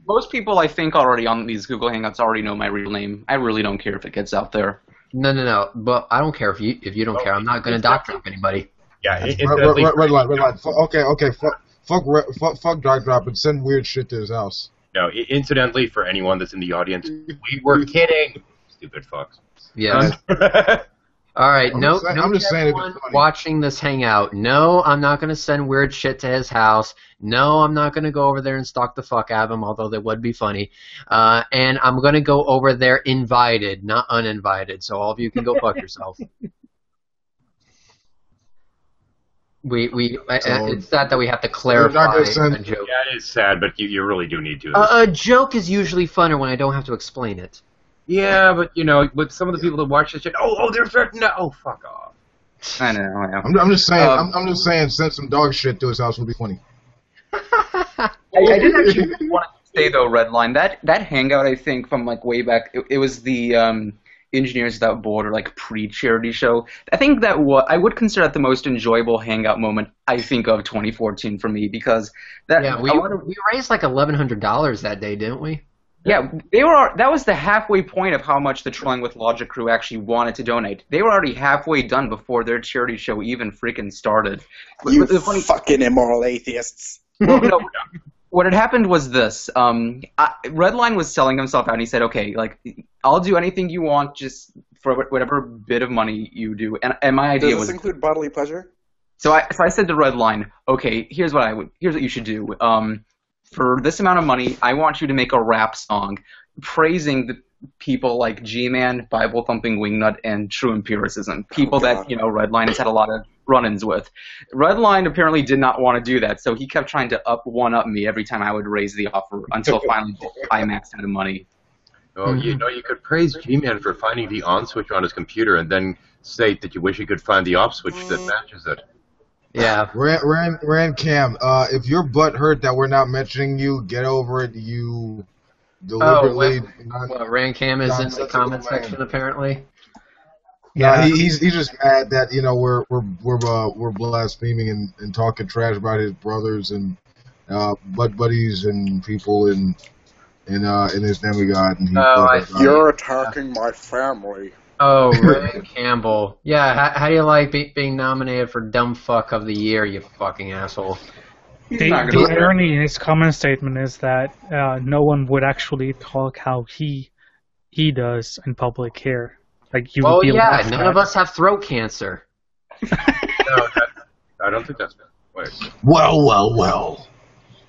Most people, I think, already on these Google Hangouts already know my real name. I really don't care if it gets out there. No. But I don't care if you don't care. I'm not going to doc drop anybody. Yeah, red line. Okay. Fuck doc drop and send weird shit to his house. No, incidentally, for anyone that's in the audience, we were kidding. Stupid fucks. Yeah. All right. I'm just saying watching this hangout. No, I'm not going to send weird shit to his house. No, I'm not going to go over there and stalk the fuck out of him, although that would be funny. And I'm going to go over there invited, not uninvited. So all of you can go fuck yourself. It's sad that we have to clarify a joke. Yeah, it is sad, but you really do need to. A joke is usually funner when I don't have to explain it. Yeah, but with some of the people that watch this shit, they're threatening. Oh, fuck off. I know. I'm just saying. I'm just saying. Send some dog shit to his house would be funny. I did actually want to say though, Redline, that hangout, I think from way back, it was the Engineers Without Border pre-charity show. I think that I would consider that the most enjoyable hangout moment I think of 2014 for me, because we raised $1,100 that day, didn't we? Yeah, that was the halfway point of how much the Trolling with Logic crew actually wanted to donate. They were already halfway done before their charity show even freaking started. You fucking immoral atheists. Well, no, what had happened was this. Redline was selling himself out, and he said, okay, I'll do anything you want just for whatever bit of money you do. And my idea was... Does this include bodily pleasure? So I said to Redline, okay, here's what you should do. For this amount of money, I want you to make a rap song praising the people like G-Man, Bible-thumping Wingnut, and True Empiricism. People that, Redline has had a lot of run-ins with. Redline apparently did not want to do that, so he kept trying to one-up me every time I would raise the offer until finally I maxed out of money. Oh, you know, you could praise G-Man for finding the on switch on his computer and then state that you wish you could find the off switch that matches it. Yeah. Rand Cam, if your butt hurt that we're not mentioning you, get over it. You deliberately. Rand Cam is in the comment section apparently. Yeah, he's just mad that we're blaspheming and talking trash about his brothers and buddies and people in his demigod. And you're attacking my family. Oh, Ray Campbell. Yeah, how do you like being nominated for Dumb Fuck of the Year, you fucking asshole? The irony in his comment statement is that no one would actually talk how he does in public here. Like you would be laughed none at. of us have throat cancer. No, I don't think that's good. Wait. Well,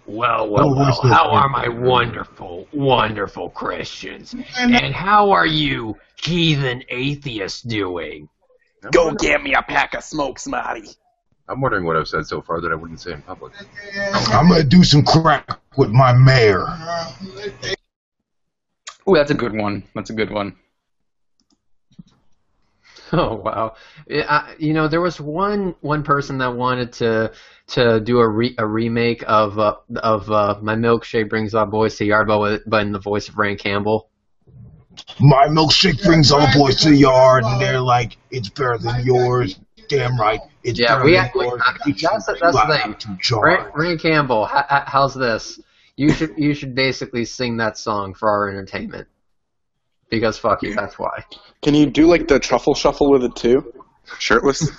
how are my wonderful, wonderful Christians? And how are you, heathen atheists, doing? Go get me a pack of smoke, Smarty. I'm wondering what I've said so far that I wouldn't say in public. I'm going to do some crack with my mayor. Oh, that's a good one. That's a good one. Oh wow! There was one person that wanted to do a remake of My Milkshake Brings All Boys to the Yard, but in the voice of Rand Campbell. My milkshake brings all boys to the yard, and they're like, "It's better than yours." Damn right, it's better than yours. That's the thing. Rand Campbell, how's this? You should basically sing that song for our entertainment. Because fuck you, that's why. Can you do like the truffle shuffle with it too? Shirtless?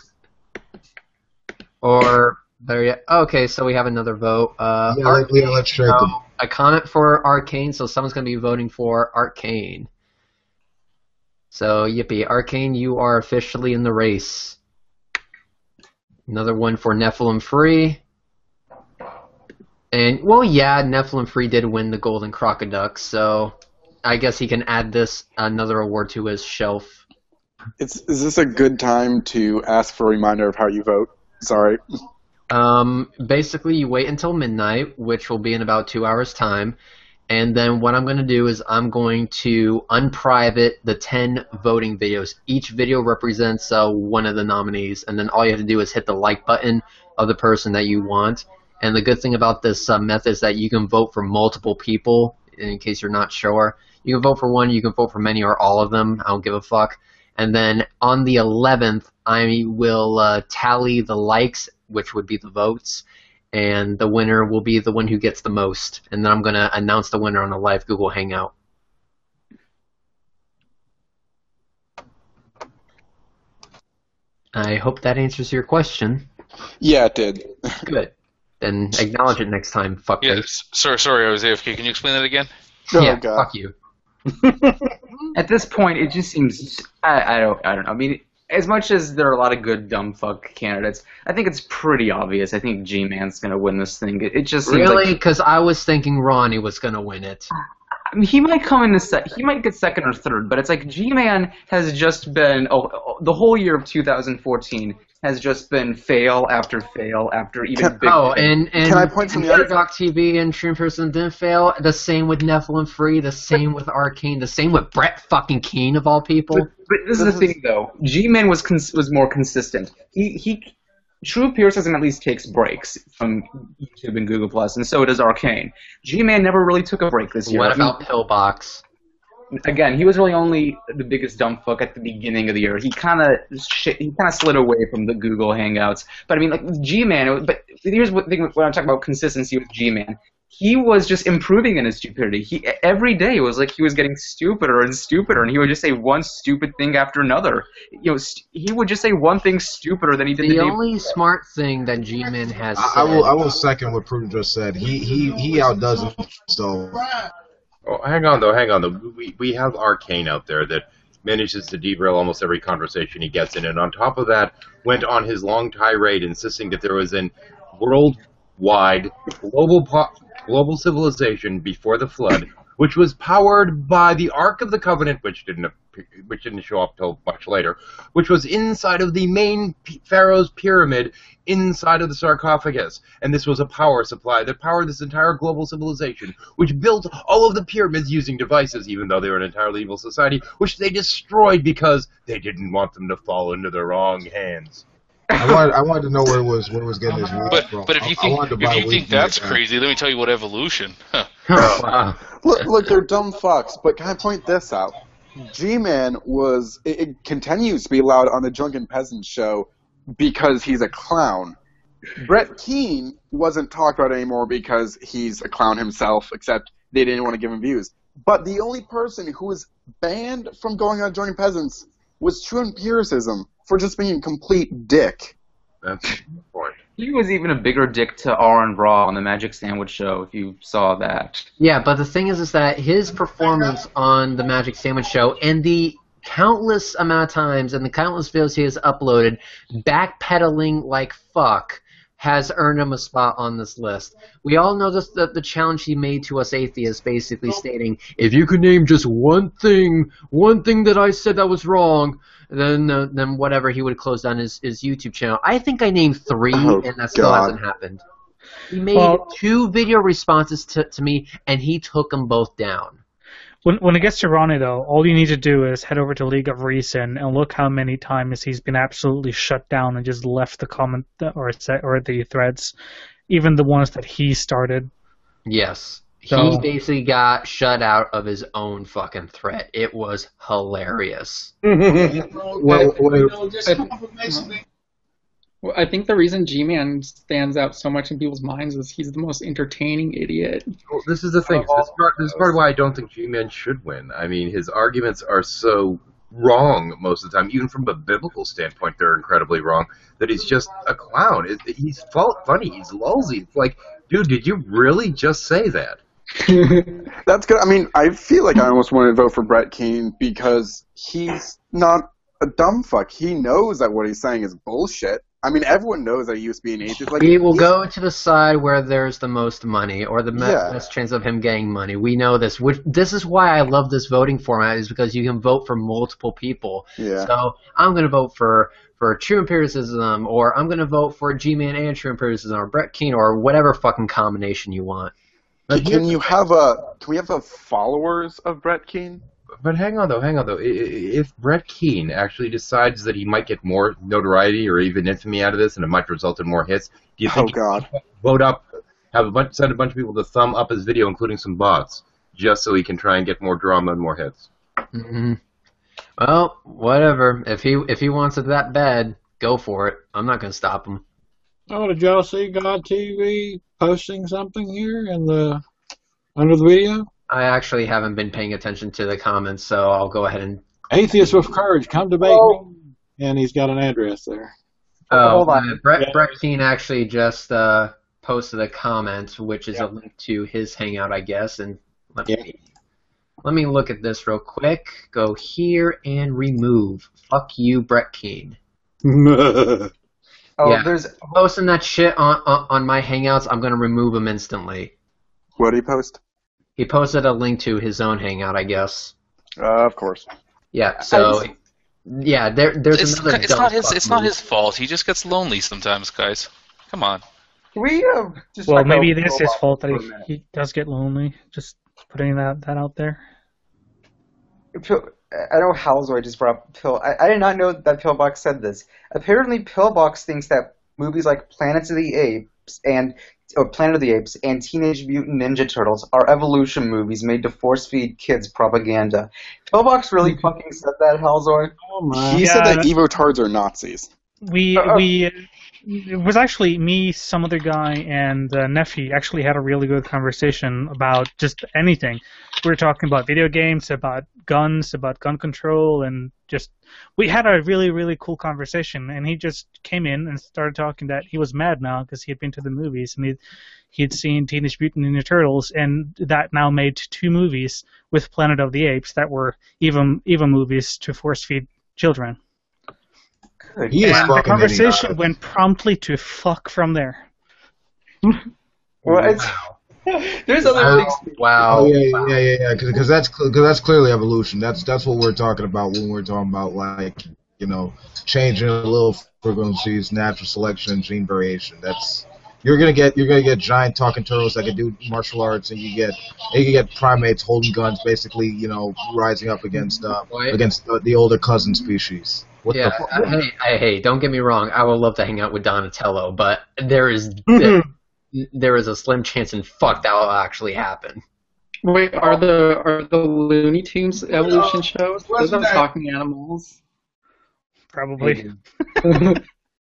Or there you okay, so we have another vote. Let's share them. A comment for Arcane, so someone's gonna be voting for Arcane. So yippee, Arcane, you are officially in the race. Another one for Nephilim Free. And Nephilim Free did win the Golden Crocoduck, so I guess he can add another award to his shelf. Is this a good time to ask for a reminder of how you vote? Sorry. Basically, you wait until midnight, which will be in about 2 hours' time, and then what I'm going to do is I'm going to unprivate the 10 voting videos. Each video represents one of the nominees, and then all you have to do is hit the like button of the person that you want. And the good thing about this method is that you can vote for multiple people, in case you're not sure. You can vote for one, you can vote for many or all of them. I don't give a fuck. And then on the 11th, I will tally the likes, which would be the votes, and the winner will be the one who gets the most. And then I'm going to announce the winner on a live Google Hangout. I hope that answers your question. Yeah, it did. Good. Then acknowledge it next time, fuck you. Sorry, I was AFK. Can you explain that again? God. Fuck you. At this point, it just seems I don't know. I mean, as much as there are a lot of good dumb fuck candidates, I think it's pretty obvious. I think G-Man's gonna win this thing. It just seems really because I was thinking Ronnie was gonna win it. I mean, he might come in he might get second or third, but it's like G-Man has just been the whole year of 2014 has just been fail after fail after even big. Oh, and can I point some Doc TV and Stream Person didn't fail. The same with Nephilim Free. The same with Arcane. The same with Brett fucking Keane of all people. But this is the thing, though. G-Man was more consistent. True Piercism at least takes breaks from YouTube and Google Plus, and so does Arcane. G-Man never really took a break this year. What about Pillbox? Again, he was really only the biggest dumb fuck at the beginning of the year. He kind of slid away from the Google Hangouts. But I mean, like G-Man. But here's what I'm talking about: consistency with G-Man. He was just improving in his stupidity. Every day it was like he was getting stupider and stupider, and he would just say one stupid thing after another. He would just say one thing stupider than he did. The only smart thing that G-Man has said. I will second what Pruden just said. He outdoes him. So. Oh, hang on though. We have Arcane out there that manages to derail almost every conversation he gets in, and on top of that, went on his long tirade insisting that there was an worldwide global civilization before the flood, which was powered by the Ark of the Covenant, which didn't which didn't show up till much later, which was inside of the main pharaoh's pyramid, inside of the sarcophagus. And this was a power supply that powered this entire global civilization, which built all of the pyramids using devices, even though they were an entirely evil society, which they destroyed because they didn't want them to fall into the wrong hands. I wanted to know where it was getting his weed from. But if you think that's crazy, let me tell you what evolution. Look, they're dumb fucks. But can I point this out? G-Man it continues to be allowed on the Drunken Peasant show because he's a clown. Brett Keane wasn't talked about anymore because he's a clown himself, except they didn't want to give him views. But the only person who was banned from going on Drunken Peasants was True Empiricism for just being a complete dick. That's the point. He was even a bigger dick to Aaron Raw on the Magic Sandwich Show, if you saw that. Yeah, but the thing is that his performance on the Magic Sandwich Show and the countless amount of times and the countless videos he has uploaded backpedaling like fuck has earned him a spot on this list. We all know the challenge he made to us atheists, basically stating, if you could name just one thing that I said that was wrong, then whatever, he would close down his YouTube channel. I think I named 3, and that still hasn't happened. He made 2 video responses to me, and he took them both down. When it gets to Ronnie, though, all you need to do is head over to League of Reason and look how many times he's been absolutely shut down and just left the comment or the threads, even the ones that he started. Yes. So, he basically got shut out of his own fucking thread. It was hilarious. Well, I think the reason G-Man stands out so much in people's minds is he's the most entertaining idiot. Well, this is the thing. This is part of why I don't think G-Man should win. I mean, his arguments are so wrong most of the time. Even from a biblical standpoint, they're incredibly wrong. That he's just a clown. He's funny. He's lousy. It's like, dude, did you really just say that? That's good. I mean, I feel like I almost want to vote for Brett Keane because he's not a dumb fuck. He knows that what he's saying is bullshit. I mean, everyone knows that he used to be an atheist. Like, he will go to the side where there's the most money, or the best chance of him getting money. We know this. This is why I love this voting format, is because you can vote for multiple people. Yeah. So I'm going to vote for True Empiricism, or I'm going to vote for G-Man and True Empiricism, or Brett Keane, or whatever fucking combination you want. Can we have followers of Brett Keane? But hang on though. If Brett Keane actually decides that he might get more notoriety or even infamy out of this, and it might result in more hits, do you think vote up, send a bunch of people to thumb up his video, including some bots, just so he can try and get more drama and more hits? Mm-hmm. Well, whatever. If he wants it that bad, go for it. I'm not going to stop him. Oh, did y'all see God TV posting something here under the video? I actually haven't been paying attention to the comments, so I'll go ahead and... Atheists with courage, come debate me. And he's got an address there. Hold on. Brett Keane actually just posted a comment, which is a link to his Hangout, I guess. And let me look at this real quick. Go here and remove. Fuck you, Brett Keane. There's posting that shit on my Hangouts. I'm going to remove him instantly. What did he post? He posted a link to his own Hangout, I guess. Of course. Yeah. So, there's another. It's not his fault. He just gets lonely sometimes, guys. Come on. Can we just? Well, maybe it is his fault that he does get lonely. Just putting that out there. I know Halzoid just brought up Pill. I did not know that Pillbox said this. Apparently, Pillbox thinks that movies like Planet of the Apes and Teenage Mutant Ninja Turtles are evolution movies made to force-feed kids propaganda. Pillbox really fucking said that, Halzoid? Oh my. He said that Evotards are Nazis. It was actually me, some other guy, and Neffy actually had a really good conversation about just anything. We were talking about video games, about guns, about gun control, and we had a really, really cool conversation. And he just came in and started talking that he was mad now because he had been to the movies and he'd seen Teenage Mutant Ninja Turtles, and that now made 2 movies with Planet of the Apes that were even movies to force feed children. And the conversation went promptly to fuck from there. Well, There's other things. Wow. Oh yeah. Because that's clearly evolution. That's what we're talking about when we're talking about like changing a little frequencies, natural selection, and gene variation. You're gonna get giant talking turtles that can do martial arts, and you get primates holding guns, basically rising up against the older cousin species. What the fuck? Hey, don't get me wrong. I would love to hang out with Donatello, but there is a slim chance in fuck that will actually happen. Wait, are the Looney Tunes evolution shows? Those are talking animals. Probably.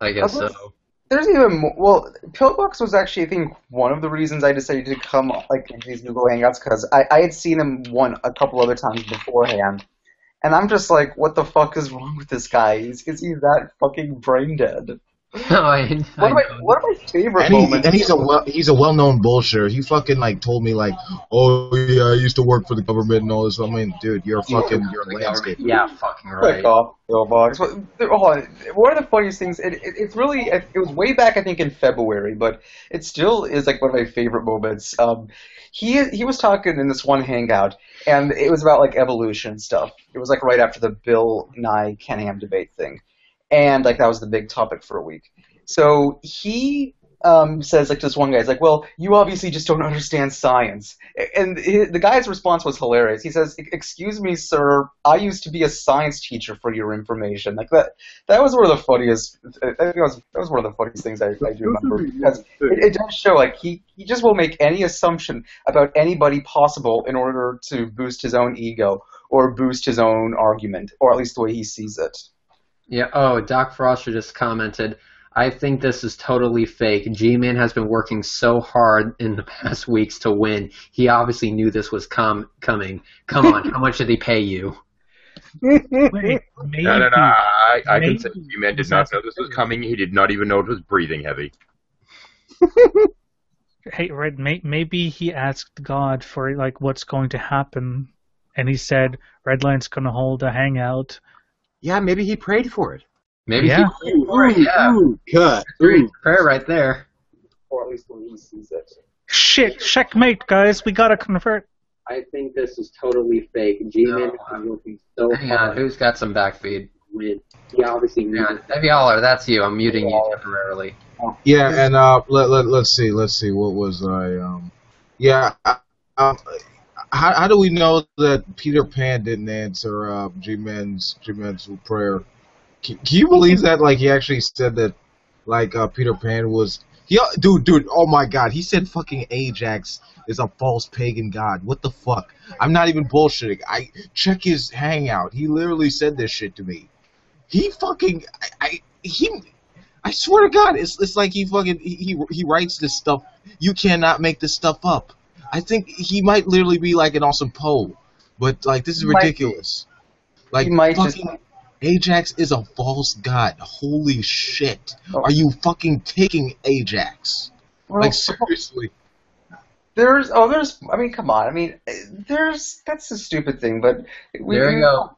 I guess so. There's even more. Well, Pillbox was actually, I think, one of the reasons I decided to come like into these Google Hangouts, because I had seen him a couple other times beforehand, and I'm just like, what the fuck is wrong with this guy? Is he that fucking brain dead? One of my favorite moments. And he's a well-known bullshitter. He fucking told me oh yeah, I used to work for the government and all this. I mean, dude, you're a landscape. Yeah, fucking right. Fuck off, Pillbox. Hold on. One of the funniest things. It's really. It was way back, I think, in February, but it still is like one of my favorite moments. He was talking in this one hangout, and it was about evolution stuff. It was right after the Bill Nye Kenham debate thing. And that was the big topic for a week. So he says to this one guy, he's like, well, you obviously just don't understand science. And the guy's response was hilarious. He says, excuse me, sir, I used to be a science teacher, for your information. That was one of the funniest. I think that was one of the funniest things I do remember, because it does show he just will make any assumption about anybody possible in order to boost his own ego or boost his own argument, or at least the way he sees it. Yeah, Doc Froster just commented, I think this is totally fake. G-Man has been working so hard in the past weeks to win. He obviously knew this was coming. Come on, how much did he pay you? No. I can say G-Man did not know this was coming. He did not even know it was breathing heavy. Hey, Red, maybe he asked God for what's going to happen, and he said Redline's going to hold a hangout. Yeah, maybe he prayed for it. Maybe he prayed for it, yeah. Cut. Prayer right there. Or at least when he sees it. Shit, checkmate, guys. We gotta convert. I think this is totally fake. G-Man has been working so hard. Hang on, who's got some backfeed? He obviously knew. Heavy Holler, that's you. I'm muting you temporarily. Yeah, and let's see. What was I? How do we know that Peter Pan didn't answer G-Man's prayer? Can you believe that? He actually said that, Peter Pan was... Dude, oh my god, he said fucking Ajax is a false pagan god. What the fuck? I'm not even bullshitting. Check his hangout. He literally said this shit to me. He fucking... I swear to God, it's like he writes this stuff. You cannot make this stuff up. I think he might literally be an awesome Poe, but this is ridiculous. Ajax is a false god. Holy shit! Are you fucking taking Ajax? Well, seriously? I mean, come on. I mean, that's a stupid thing, but there you go.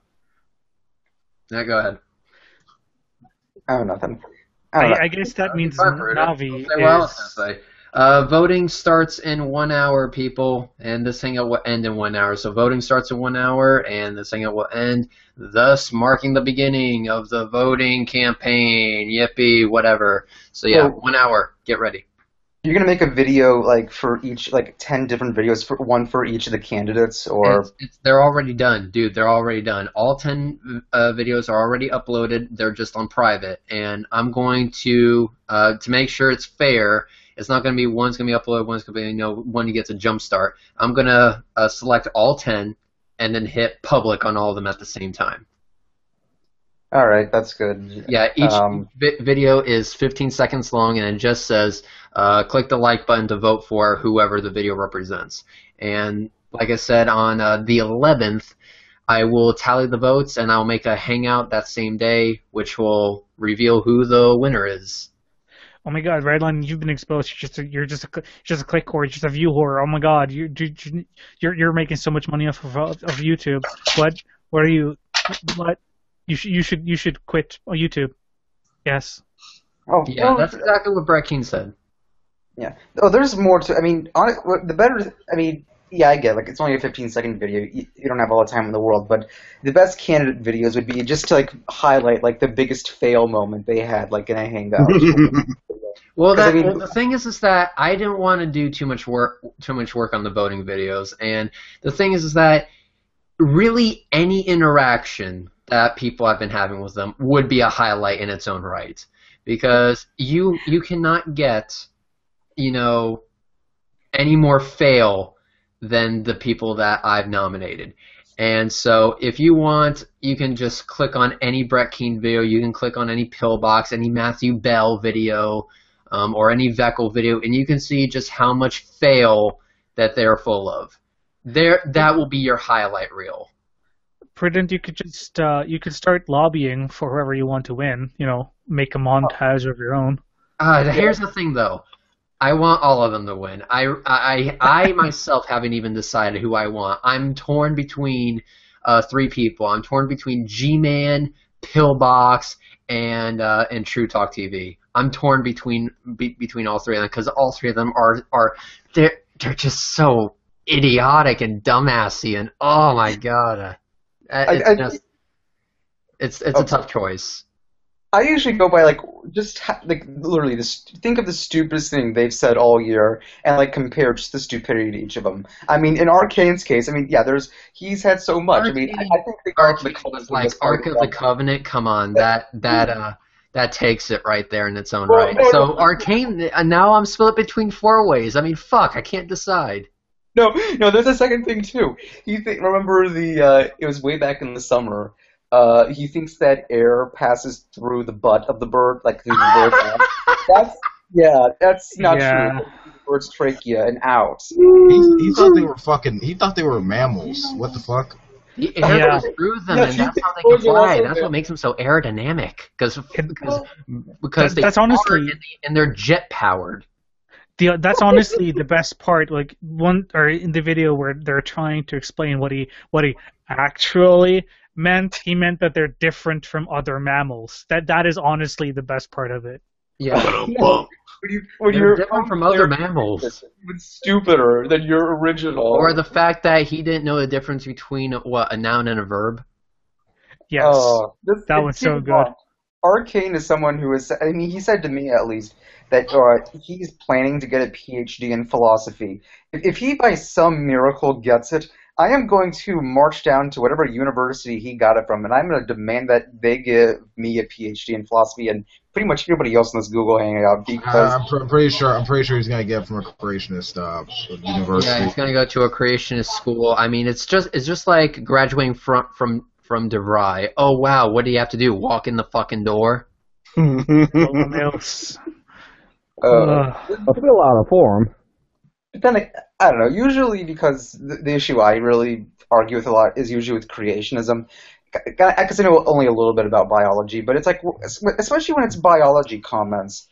Yeah, go ahead. I have nothing. I guess that means Navi is... Voting starts in 1 hour, people, and this hangout will end in 1 hour. So voting starts in 1 hour, and this hangout will end, thus marking the beginning of the voting campaign. Yippee, whatever. So yeah, 1 hour. Get ready. You're gonna make a video for each 10 different videos, one for each of the candidates, or they're already done, dude. They're already done. All 10 videos are already uploaded. They're just on private, and I'm going to make sure it's fair. It's not going to be one's going to be uploaded, one's going to be one gets a jump start. I'm going to select all 10 and then hit public on all of them at the same time. All right, that's good. Yeah, each video is 15 seconds long, and it just says click the like button to vote for whoever the video represents. And like I said, on the 11th, I will tally the votes, and I'll make a hangout that same day, which will reveal who the winner is. Oh my God, Redline, you've been exposed. You're just a click whore, just a view whore. Oh my God, you're making so much money off of YouTube. What are you? What you should quit YouTube. Yes. Oh yeah, that's exactly what Brett Keane said. Yeah. Oh, there's more to. I mean, the better. I mean, yeah, I get it. Like it's only a 15-second video. You don't have all the time in the world, but the best candidate videos would be just to like highlight like the biggest fail moment they had, like in a Hangout. Well, the thing is that I didn't want to do too much work on the voting videos, and the thing is that really any interaction that people have been having with them would be a highlight in its own right, because you cannot get, any more fail than the people that I've nominated. And so if you want, you can just click on any Brett Keane video, you can click on any Pillbox, any Matthew Bell video, or any Veckel video, and you can see just how much fail that they're full of. That will be your highlight reel. Prudent, you could just you could start lobbying for whoever you want to win. Make a montage of your own. Here's the thing, though. I want all of them to win. I myself haven't even decided who I want. I'm torn between 3 people. I'm torn between G-Man, Pillbox, and True Talk TV. I'm torn between all 3 of them because all 3 of them are they're just so idiotic and dumbassy, and oh my god, it's a tough choice. I usually go by literally think of the stupidest thing they've said all year and like compare just the stupidity to each of them. I mean, in Arcane's case, I mean, yeah, he's had so much. I mean, I think the Ark of the Covenant, Ark of the Covenant. Come on, that takes it right there in its own right. So Arcane, now I'm split between 4 ways. I mean, fuck, I can't decide. No, there's a second thing too. Remember it was way back in the summer. He thinks that air passes through the butt of the bird, like through the bird. That's not true. The bird's trachea and out. He thought they were He thought they were mammals. What the fuck? Air goes through them, and that's how they can fly. That's what makes them so aerodynamic, because that's honestly, and they're jet powered. That's honestly the best part. Like in the video where they're trying to explain what he actually meant, he meant that they're different from other mammals. That is honestly the best part of it. Yeah. When you're different from other mammals. It's stupider than your original. Or the fact that he didn't know the difference between a noun and a verb. Yes. That was so good. Arcane is someone who is, I mean, he said to me at least that he's planning to get a PhD in philosophy. If he by some miracle gets it, I am going to march down to whatever university he got it from, and I'm going to demand that they give me a PhD in philosophy and pretty much everybody else in this Google Hangout. Because I'm pretty sure he's going to get it from a creationist university. Yeah, he's going to go to a creationist school. I mean, it's just like graduating from DeVry. Oh wow, what do you have to do? Walk in the fucking door? Else. I'll fill out a form. But then, I don't know, usually because the issue I really argue with a lot is usually with creationism. Because I know only a little bit about biology, but it's like, especially when it's biology comments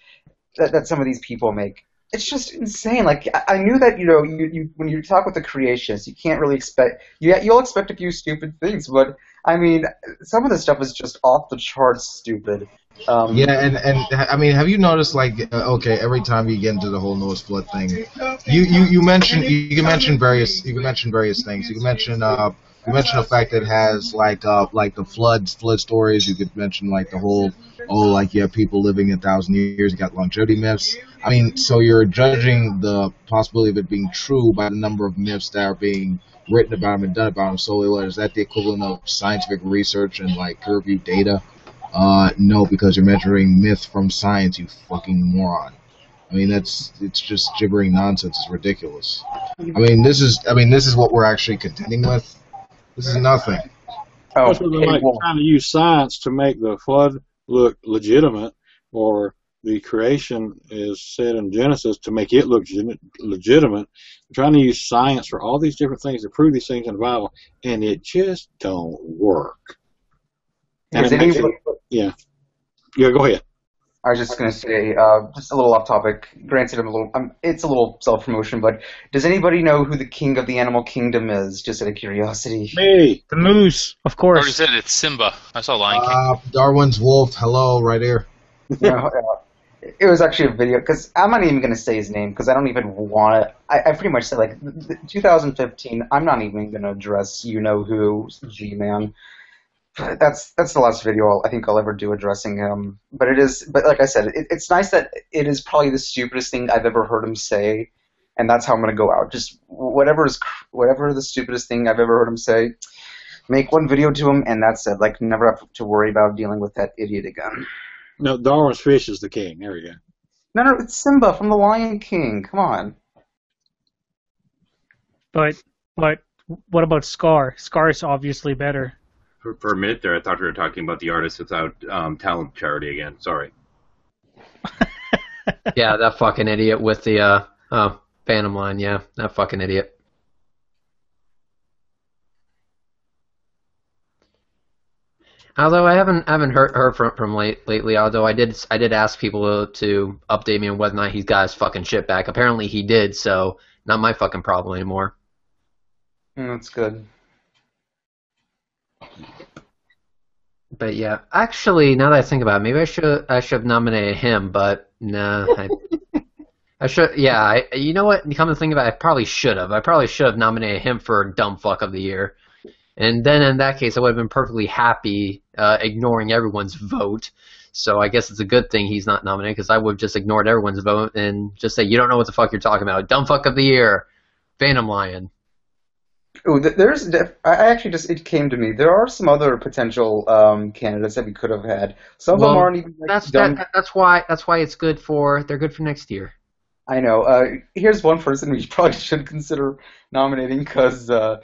that some of these people make, it's just insane. Like, I knew that, you when you talk with the creationists, you can't really expect, you'll expect a few stupid things, but, I mean, some of the stuff is just off the charts stupid. And I mean, have you noticed, like, every time you get into the whole Noah split thing, you can mention various things. You can mention the fact that it has like the flood stories. You could mention like the whole you have people living 1,000 years. You got longevity myths. I mean, so you're judging the possibility of it being true by the number of myths that are being written about them and done about them. So is that the equivalent of scientific research and like peer-reviewed data? No, because you're measuring myth from science, you fucking moron. I mean, it's just gibbering nonsense. It's ridiculous. I mean, this is what we're actually contending with. This is nothing. They're trying to use science to make the flood look legitimate, or the creation is said in Genesis to make it look legitimate. They're trying to use science for all these different things to prove these things in the Bible, and it just don't work. Yeah, go ahead. I was just going to say, just a little off topic. Granted, it's a little self-promotion, but does anybody know who the king of the animal kingdom is? Just out of curiosity. Me. The moose, of course. I already said it's Simba. I saw Lion King. Darwin's wolf. Hello, right here. It was actually a video, because I'm not even going to say his name, because I don't even want to. I pretty much said, like, 2015, I'm not even going to address you-know-who, G-Man. That's the last video I think I'll ever do addressing him. But like I said, it's nice that it is probably the stupidest thing I've ever heard him say, and that's how I'm going to go out. Just whatever the stupidest thing I've ever heard him say, make one video to him, and that's it. Like, never have to worry about dealing with that idiot again. No, Darwin's fish is the king. There we go. No, it's Simba from The Lion King. Come on. But what about Scar? Scar is obviously better. For a minute there, I thought we were talking about the Artists Without Talent charity again. Sorry. Yeah, that fucking idiot with the Phantom line. Yeah, that fucking idiot. Although I haven't heard from lately. Although I did ask people to update me on whether or not he's got his fucking shit back. Apparently he did, so not my fucking problem anymore. That's good. But yeah, actually, now that I think about it, maybe I should have nominated him, but nah. I should. Yeah, you know what? Come to think about it, I probably should have. I probably should have nominated him for Dumb Fuck of the Year. And then in that case, I would have been perfectly happy ignoring everyone's vote. So I guess it's a good thing he's not nominated, because I would have just ignored everyone's vote and just say, you don't know what the fuck you're talking about. Dumb Fuck of the Year, Phantom Lion. Oh, it came to me. There are some other potential candidates that we could have had. Some of them aren't even dumb. That's why they're good for next year. I know. Here's one person we probably should consider nominating, because he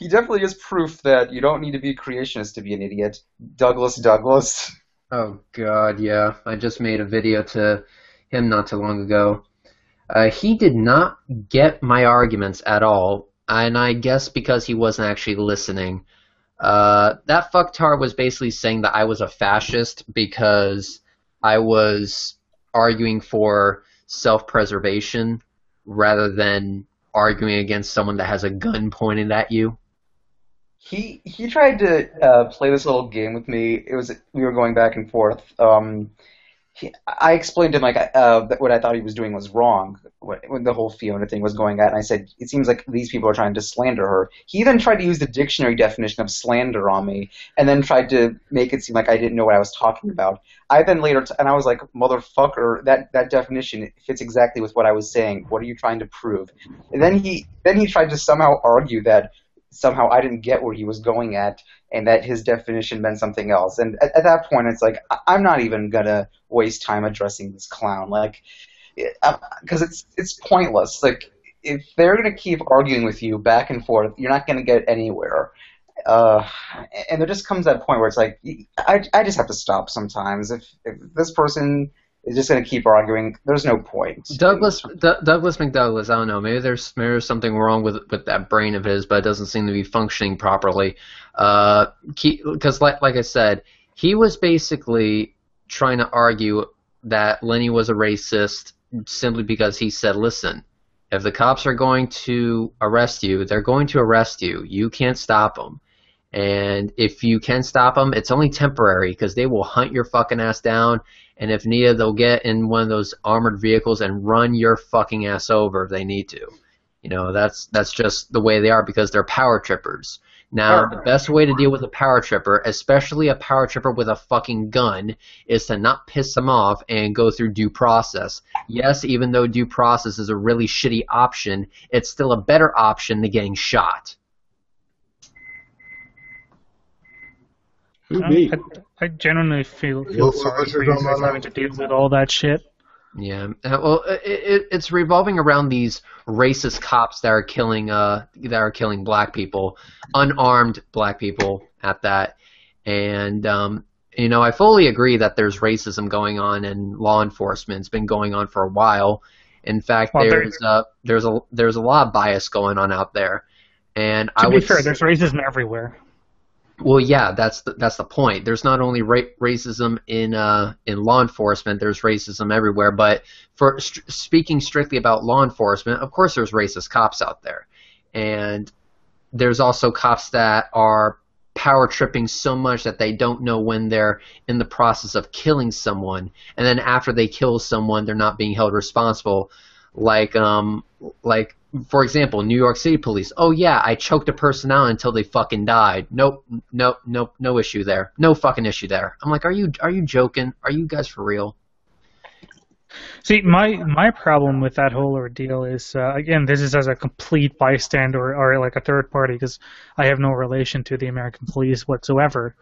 definitely is proof that you don't need to be a creationist to be an idiot. Douglas. Oh God, yeah. I just made a video to him not too long ago. He did not get my arguments at all, and I guess because he wasn't actually listening. That fucktard was basically saying that I was a fascist because I was arguing for self-preservation rather than arguing against someone that has a gun pointed at you. He tried to play this little game with me. We were going back and forth. I explained to him that what I thought he was doing was wrong when the whole Fiona thing was going at, and I said, it seems like these people are trying to slander her. He then tried to use the dictionary definition of slander on me, and then tried to make it seem like I didn't know what I was talking about. I then later, and I was like, motherfucker, that definition fits exactly with what I was saying. What are you trying to prove? And then he tried to somehow argue that somehow I didn't get where he was going at, and that his definition meant something else. And at that point, it's like, I'm not even gonna waste time addressing this clown, like, because it's pointless. Like, if they're gonna keep arguing with you back and forth, you're not gonna get anywhere. And there just comes that point where it's like, I just have to stop sometimes. If this person is just going to keep arguing, there's no point. Douglas McDouglas, I don't know. Maybe there's something wrong with that brain of his, but it doesn't seem to be functioning properly. Because, like I said, he was basically trying to argue that Lenny was a racist simply because he said, listen, if the cops are going to arrest you, they're going to arrest you. You can't stop them. And if you can stop them, it's only temporary, because they will hunt your fucking ass down, and if needed, they'll get in one of those armored vehicles and run your fucking ass over if they need to. You know, that's just the way they are, because they're power trippers. Now, the best way to deal with a power tripper, especially a power tripper with a fucking gun, is to not piss them off and go through due process. Yes, even though due process is a really shitty option, it's still a better option than getting shot. I genuinely feel sorry for you guys having to deal with all that shit. Yeah, well, it's revolving around these racist cops that are killing black people, unarmed black people at that, and you know, I fully agree that there's racism going on in law enforcement. It's been going on for a while. In fact, there's a lot of bias going on out there, and to be fair, there's racism everywhere. Well, yeah, that's the point. There's not only racism in law enforcement. There's racism everywhere. But for speaking strictly about law enforcement, of course, there's racist cops out there, and there's also cops that are power tripping so much that they don't know when they're in the process of killing someone, and then after they kill someone, they're not being held responsible. Like for example, New York City police. Oh yeah, I choked a person out until they fucking died. Nope, no issue there. No fucking issue there. I'm like, are you joking? Are you guys for real? See, my problem with that whole ordeal is, again, this is as a complete bystander or like a third party, because I have no relation to the American police whatsoever.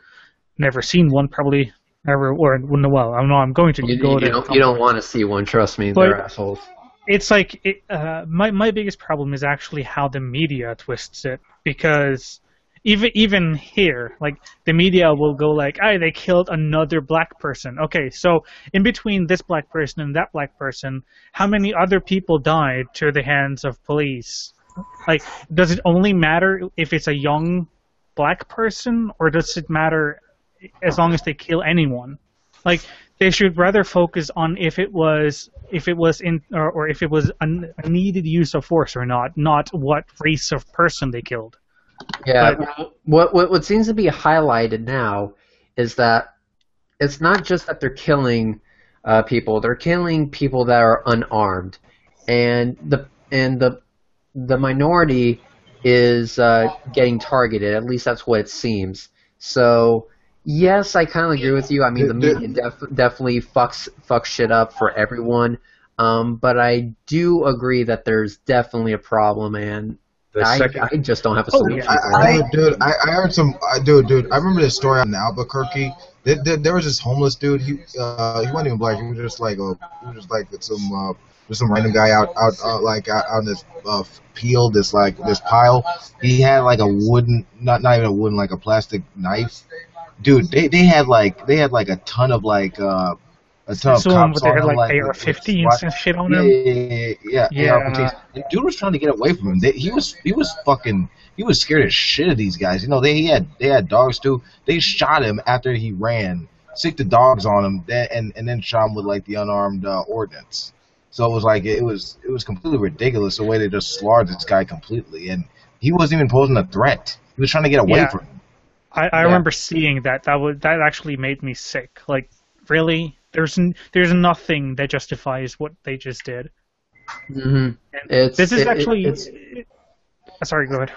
Never seen one, probably ever, or well, I know I'm going to go there. You don't want to see one, trust me, they're assholes. It's like, my biggest problem is actually how the media twists it, because even here, like, the media will go like, they killed another black person. Okay, so in between this black person and that black person, how many other people died to the hands of police? Like, does it only matter if it's a young black person, or does it matter as long as they kill anyone? Like, they should rather focus on if it was a needed use of force or not what race of person they killed. Yeah, what seems to be highlighted now is that it's not just that they're killing people; they're killing people that are unarmed, and the minority is getting targeted. At least that's what it seems. So yes, I kind of agree with you. I mean, the media definitely fucks shit up for everyone, but I do agree that there's definitely a problem, and I just don't have a solution. I heard some. Dude, I remember this story in Albuquerque. There was this homeless dude. He wasn't even black. He was just like some random guy out on this this pile. He had like a wooden, not even a wooden, like a plastic knife. Dude, they had like a ton of a ton of cops on him, like AR-15s and shit on him. Yeah. And dude was trying to get away from him. He was scared as shit of these guys. You know, they had dogs too. They shot him after he ran, sicked the dogs on him, and then shot him with like the unarmed ordnance. So it was like it was completely ridiculous the way they just slaughtered this guy completely, and he wasn't even posing a threat. He was trying to get away from him. I remember seeing that. That actually made me sick. Like, really? There's nothing that justifies what they just did. Mm-hmm. Sorry, go ahead.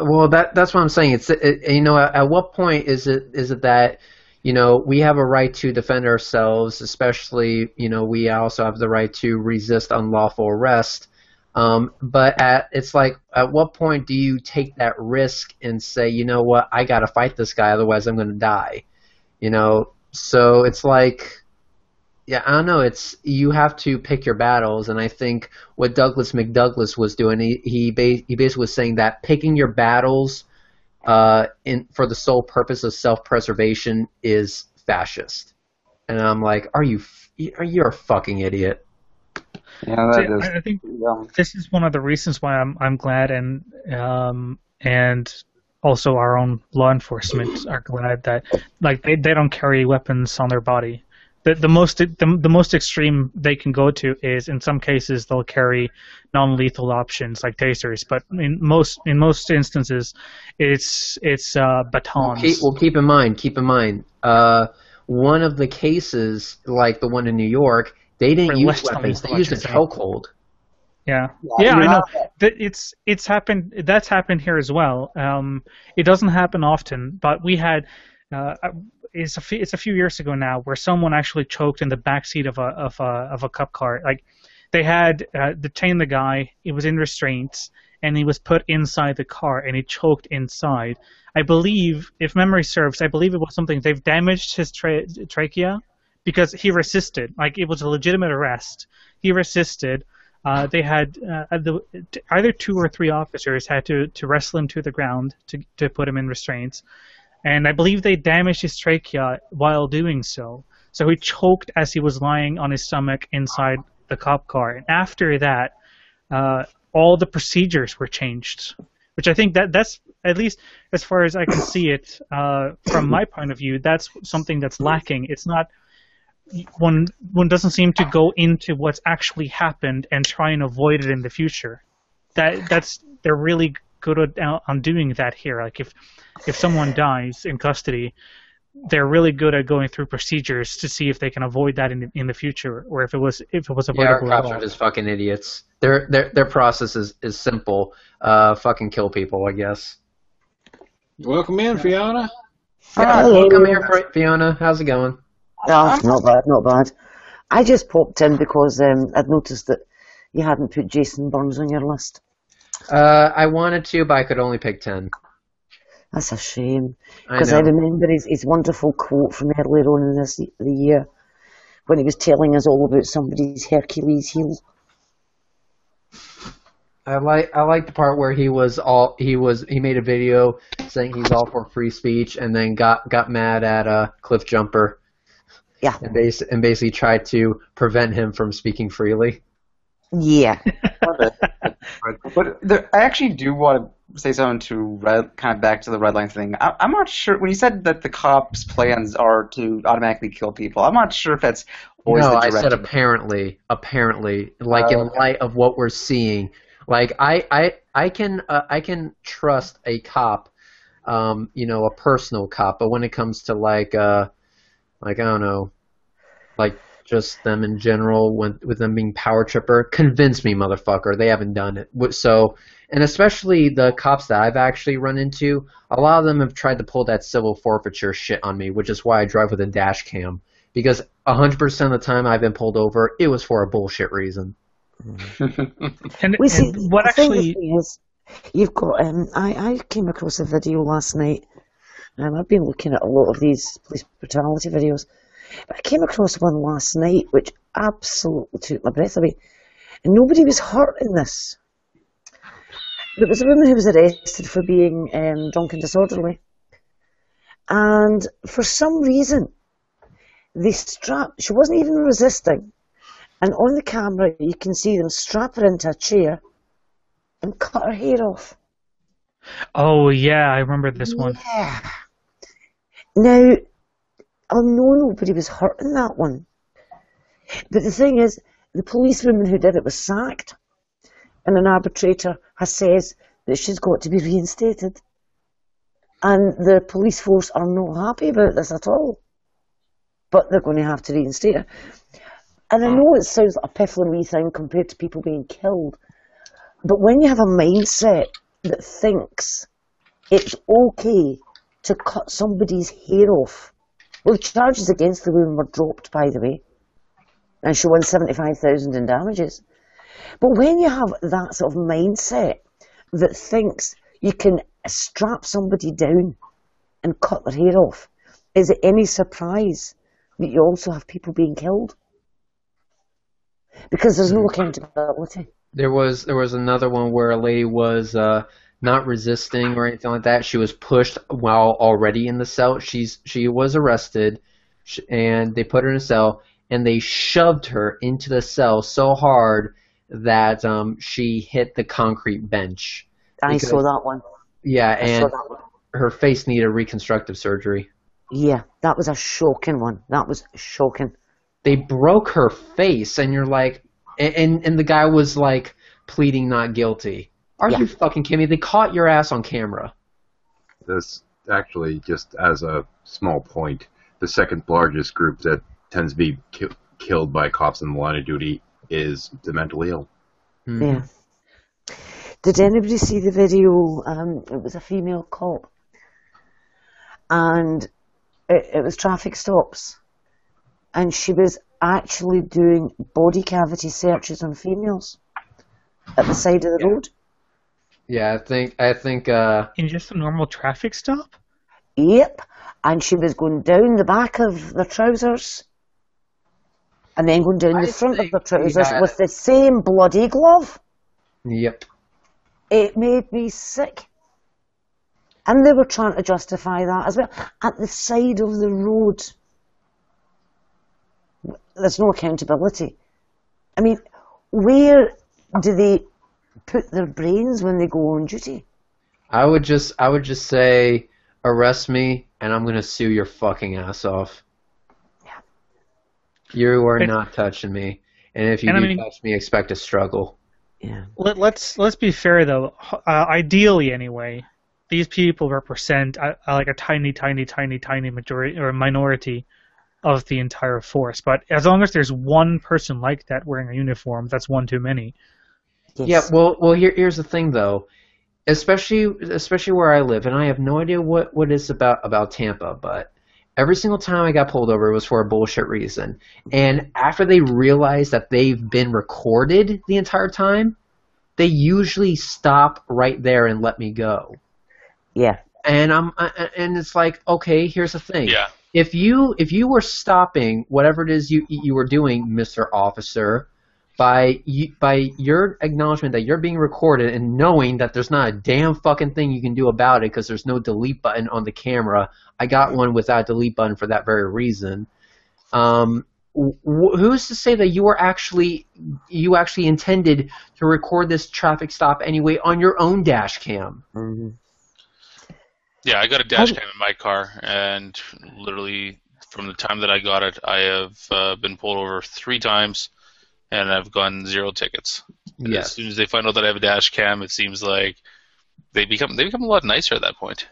Well, that's what I'm saying. At what point is it that, we have a right to defend ourselves, especially, we also have the right to resist unlawful arrest. But it's like, at what point do you take that risk and say, you know what, I gotta fight this guy, otherwise I'm gonna die. So it's like, yeah, I don't know. You have to pick your battles, and I think what Douglas McDouglas was doing, he basically was saying that picking your battles for the sole purpose of self-preservation is fascist. And I'm like, you're a fucking idiot. Yeah, I think this is one of the reasons why I'm glad, and also our own law enforcement are glad that they don't carry weapons on their body. The most extreme they can go to is, in some cases, they'll carry non-lethal options like tasers, but in most instances, it's batons. Well, keep in mind, one of the cases, like the one in New York, they didn't use weapons; they used a chokehold. Yeah, I know. It's happened. That's happened here as well. It doesn't happen often, but we had. It's a few years ago now, where someone actually choked in the backseat of a cop car. Like, they had detained the guy. He was in restraints, and he was put inside the car, and he choked inside. I believe, if memory serves, it was something, they've damaged his trachea because he resisted. Like, it was a legitimate arrest. He resisted. They had either 2 or 3 officers had to wrestle him to the ground to put him in restraints. And I believe they damaged his trachea while doing so. So he choked as he was lying on his stomach inside the cop car. And after that, all the procedures were changed, which I think that's, at least as far as I can see it, from my point of view, that's something that's lacking. It's not, one doesn't seem to go into what's actually happened and try and avoid it in the future. They're really good on doing that here. Like if someone dies in custody, they're really good at going through procedures to see if they can avoid that in the future, or if it was avoidable our at cops all. are just fucking idiots. Their process is simple. Fucking kill people, I guess. Welcome in, Fiona. Hello. Come here, Fiona. How's it going? Oh, not bad, not bad. I just popped in because I'd noticed that you hadn't put Jason Burns on your list. I wanted to, but I could only pick 10. That's a shame. Because I remember his wonderful quote from earlier on in the year when he was telling us all about somebody's Hercules heel. I like the part where he made a video saying he's all for free speech and then got mad at Cliff Jumper. Yeah. And basically tried to prevent him from speaking freely. Yeah. But I actually do want to say something to kind of back to the red line thing. I'm not sure when you said that the cops' plans are to automatically kill people. I'm not sure if that's always the direction. I said apparently, like in light of what we're seeing. Like I can trust a cop, a personal cop, but when it comes to like I don't know, like just them in general, with them being power tripper, convince me, motherfucker, they haven't done it. So, and especially the cops that I've actually run into, a lot of them have tried to pull that civil forfeiture shit on me, which is why I drive with a dash cam, because 100% of the time I've been pulled over, it was for a bullshit reason. and what actually is, you've got I came across a video last night. I've been looking at a lot of these police brutality videos, but I came across one last night which absolutely took my breath away, and nobody was hurt in this. There was a woman who was arrested for being drunk and disorderly, and for some reason she wasn't even resisting. And on the camera, you can see them strap her into a chair and cut her hair off. Oh, yeah, I remember this one. Yeah. Now, I know nobody was hurt in that one. But the thing is, the policewoman who did it was sacked. And an arbitrator says that she's got to be reinstated. And the police force are not happy about this at all. But they're going to have to reinstate her. And I know it sounds like a piffling wee thing compared to people being killed, but when you have a mindset that thinks it's okay to cut somebody's hair off, well, the charges against the woman were dropped, by the way, and she won $75,000 in damages. But when you have that sort of mindset that thinks you can strap somebody down and cut their hair off, is it any surprise that you also have people being killed? Because there's no accountability. There was another one where a lady was not resisting or anything like that. She was pushed while already in the cell. She was arrested, and they put her in a cell, and they shoved her into the cell so hard that she hit the concrete bench. I saw that one. Yeah, and her face needed reconstructive surgery. Yeah, that was a shocking one. That was shocking. They broke her face, and you're like, and the guy was like pleading not guilty. Are you fucking kidding me? They caught your ass on camera. This actually, just as a small point, the second largest group that tends to be killed by cops in the line of duty is the mentally ill. Mm-hmm. Yeah. Did anybody see the video? It was a female cop, and it was traffic stops. And she was actually doing body cavity searches on females at the side of the road. Yeah, I think. In just a normal traffic stop? Yep. And she was going down the back of the trousers and then going down the front of the trousers with the same bloody glove. Yep. It made me sick. And they were trying to justify that as well. At the side of the road. There's no accountability. I mean, where do they put their brains when they go on duty? I would just say, arrest me, and I'm gonna sue your fucking ass off. Yeah. You are not touching me, and if you touch me, expect a struggle. Yeah. Let's be fair though. Ideally, anyway, these people represent like a tiny majority or minority of the entire force. But as long as there's one person like that wearing a uniform, that's one too many. Yes. Yeah. Well, here's the thing though. Especially where I live, and I have no idea what it's about Tampa, but every single time I got pulled over, it was for a bullshit reason. And after they realize that they've been recorded the entire time, they usually stop right there and let me go. Yeah. And and it's like, okay, here's the thing. Yeah. If you were stopping whatever it is you were doing, Mr. Officer, by your acknowledgement that you're being recorded and knowing that there's not a damn fucking thing you can do about it because there's no delete button on the camera. I got one without a delete button for that very reason. Who's to say that you actually intended to record this traffic stop anyway on your own dash cam? Mm-hmm. Yeah, I got a dash cam in my car, and literally from the time that I got it, I have been pulled over 3 times. And I've gotten 0 tickets. Yes. As soon as they find out that I have a dash cam, it seems like they become a lot nicer at that point.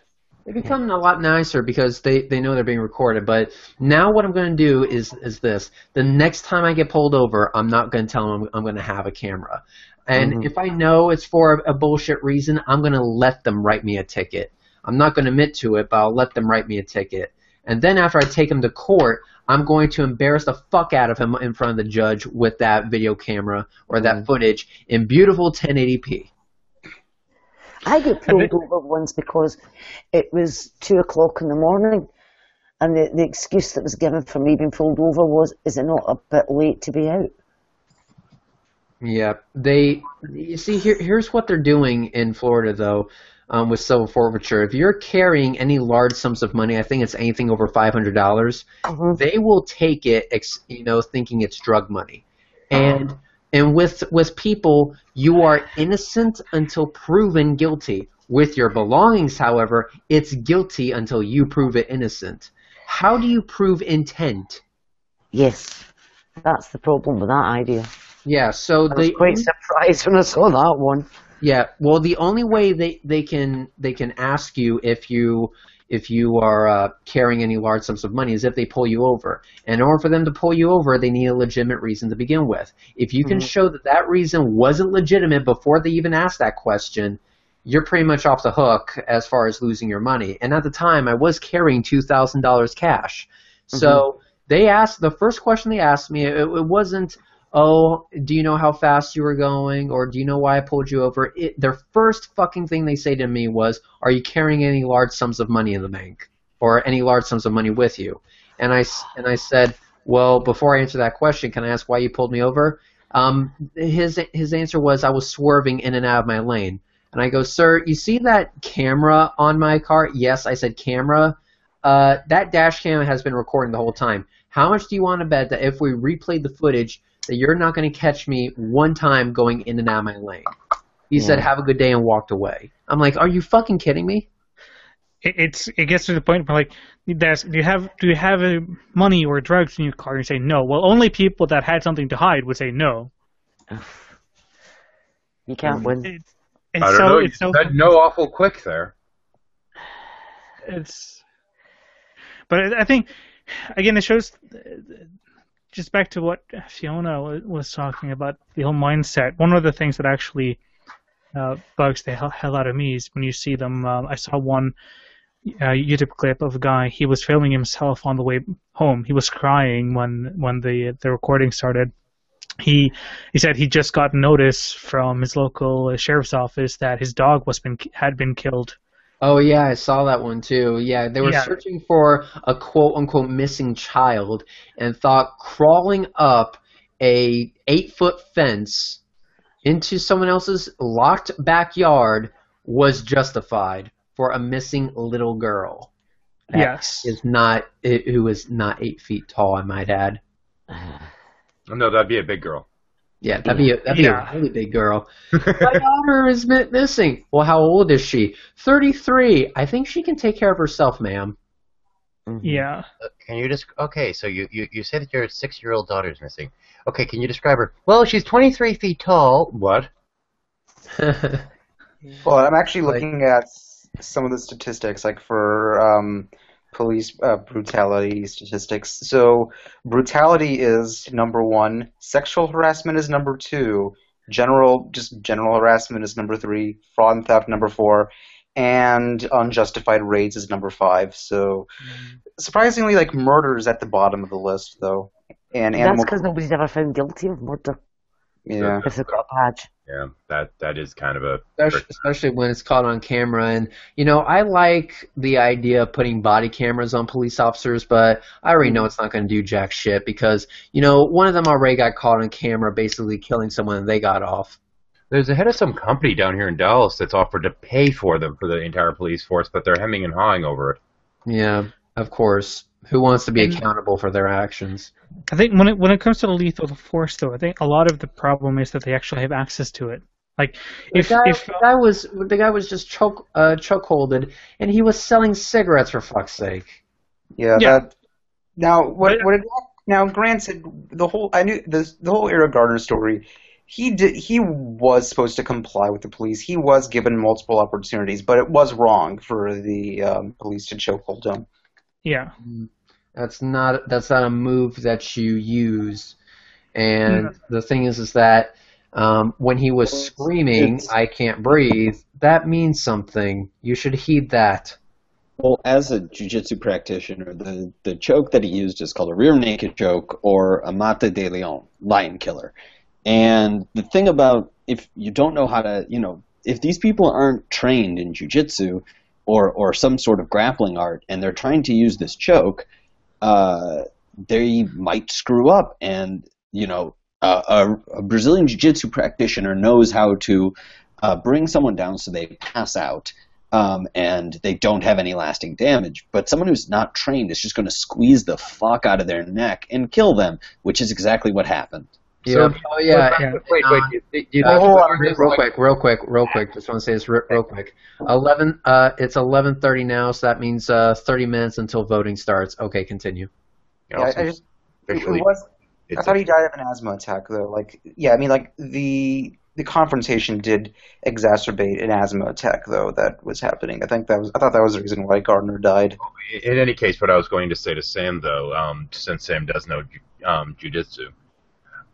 They become a lot nicer because they know they're being recorded. But now what I'm going to do is this. The next time I get pulled over, I'm not going to tell them I'm going to have a camera. And if I know it's for a bullshit reason, I'm going to let them write me a ticket. I'm not going to admit to it, but I'll let them write me a ticket. And then after I take him to court, I'm going to embarrass the fuck out of him in front of the judge with that video camera or that footage in beautiful 1080p. I got pulled over once because it was 2 o'clock in the morning, and the excuse that was given for me being pulled over was, is it not a bit late to be out? Yeah, you see, here's what they're doing in Florida, though. With civil forfeiture, if you're carrying any large sums of money, I think it's anything over $500, they will take it, thinking it's drug money. And with people, you are innocent until proven guilty. With your belongings, however, it's guilty until you prove it innocent. How do you prove intent? Yes, that's the problem with that idea. Yeah, so I was quite surprised when I saw that one. Yeah, well, the only way they can ask you if you are carrying any large sums of money is if they pull you over. And in order for them to pull you over, they need a legitimate reason to begin with. If you can show that reason wasn't legitimate before they even asked that question, you're pretty much off the hook as far as losing your money. And at the time, I was carrying $2,000 cash. So the first question they asked me, it wasn't, oh, do you know how fast you were going? Or do you know why I pulled you over? Their first fucking thing they say to me was, are you carrying any large sums of money in the bank? Or any large sums of money with you? And I said, well, before I answer that question, can I ask why you pulled me over? His answer was, I was swerving in and out of my lane. And I go, sir, you see that camera on my car? Yes, I said camera. That dash cam has been recording the whole time. How much do you want to bet that if we replayed the footage, that you're not going to catch me one time going in and out of my lane? He said, have a good day, and walked away. I'm like, are you fucking kidding me? It gets to the point where, like, do you have money or drugs in your car? And you say no. Well, only people that had something to hide would say no. You can't win. I don't know. You said no awful quick there. But I think, again, it shows. Just back to what Fiona was talking about, the whole mindset. One of the things that actually bugs the hell out of me is when you see them. I saw one YouTube clip of a guy. He was filming himself on the way home. He was crying when the recording started. He said he just got notice from his local sheriff's office that his dog had been killed. Oh, yeah, I saw that one, too. Yeah, they were searching for a quote-unquote missing child and thought crawling up a 8-foot fence into someone else's locked backyard was justified for a missing little girl. Yes. Who is not 8 feet tall, I might add. No, that'd be a big girl. Yeah, that'd be a really big girl. My daughter is missing. Well, how old is she? 33. I think she can take care of herself, ma'am. Yeah. Can you just okay? So you say that your 6-year-old daughter is missing. Okay, can you describe her? Well, she's 23 feet tall. What? Well, I'm actually looking at some of the statistics, like for police brutality statistics. So brutality is number 1, sexual harassment is number 2, general harassment is number 3, fraud and theft number 4, and unjustified raids is number 5. So surprisingly, like murder is at the bottom of the list, though. And That's because nobody's ever found guilty of murder. Yeah. If they've got a badge. Yeah, that is kind of a... Especially when it's caught on camera. And, I like the idea of putting body cameras on police officers, but I already know it's not going to do jack shit because, one of them already got caught on camera basically killing someone and they got off. There's a head of some company down here in Dallas that's offered to pay for them for the entire police force, but they're hemming and hawing over it. Yeah, of course. Who wants to be accountable for their actions? I think when it comes to the lethal force, though, I think a lot of the problem is that they actually have access to it. Like, the guy was just chokeholded, and he was selling cigarettes for fuck's sake. Yeah. Now, granted, the whole Eric Garner story. He was supposed to comply with the police. He was given multiple opportunities, but it was wrong for the police to chokehold him. Yeah. That's not a move that you use. And the thing is that when he was screaming, "I can't breathe," that means something. You should heed that. Well, as a jiu-jitsu practitioner, the choke that he used is called a rear naked choke or a mata de leon, lion killer. And the thing about, if you don't know how to, if these people aren't trained in jiu-jitsu or some sort of grappling art and they're trying to use this choke, they might screw up. And, a Brazilian jiu-jitsu practitioner knows how to bring someone down so they pass out and they don't have any lasting damage. But someone who's not trained is just going to squeeze the fuck out of their neck and kill them, which is exactly what happened. Yeah. Wait. Real quick. Just want to say this real quick. It's 11:30 now, so that means 30 minutes until voting starts. Okay, continue. Yeah, I thought he died of an asthma attack, though. The confrontation did exacerbate an asthma attack, though, that was happening. I thought that was the reason why Gardner died. In any case, what I was going to say to Sam, though, since Sam does know jiu-jitsu,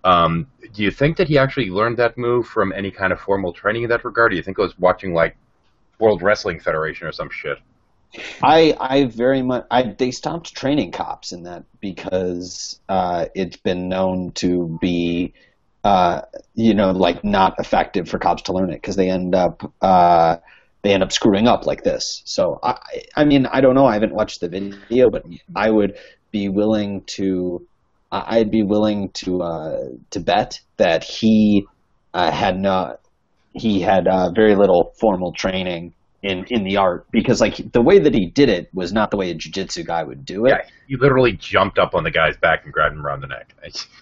do you think that he actually learned that move from any kind of formal training in that regard? Do you think it was watching, like, World Wrestling Federation or some shit? They stopped training cops in that because it's been known to be, not effective for cops to learn it because they end up screwing up like this. So I don't know. I haven't watched the video, but I would be willing to. I'd be willing to bet that he had very little formal training in the art because the way that he did it was not the way a jiu-jitsu guy would do it. Yeah, he literally jumped up on the guy's back and grabbed him around the neck.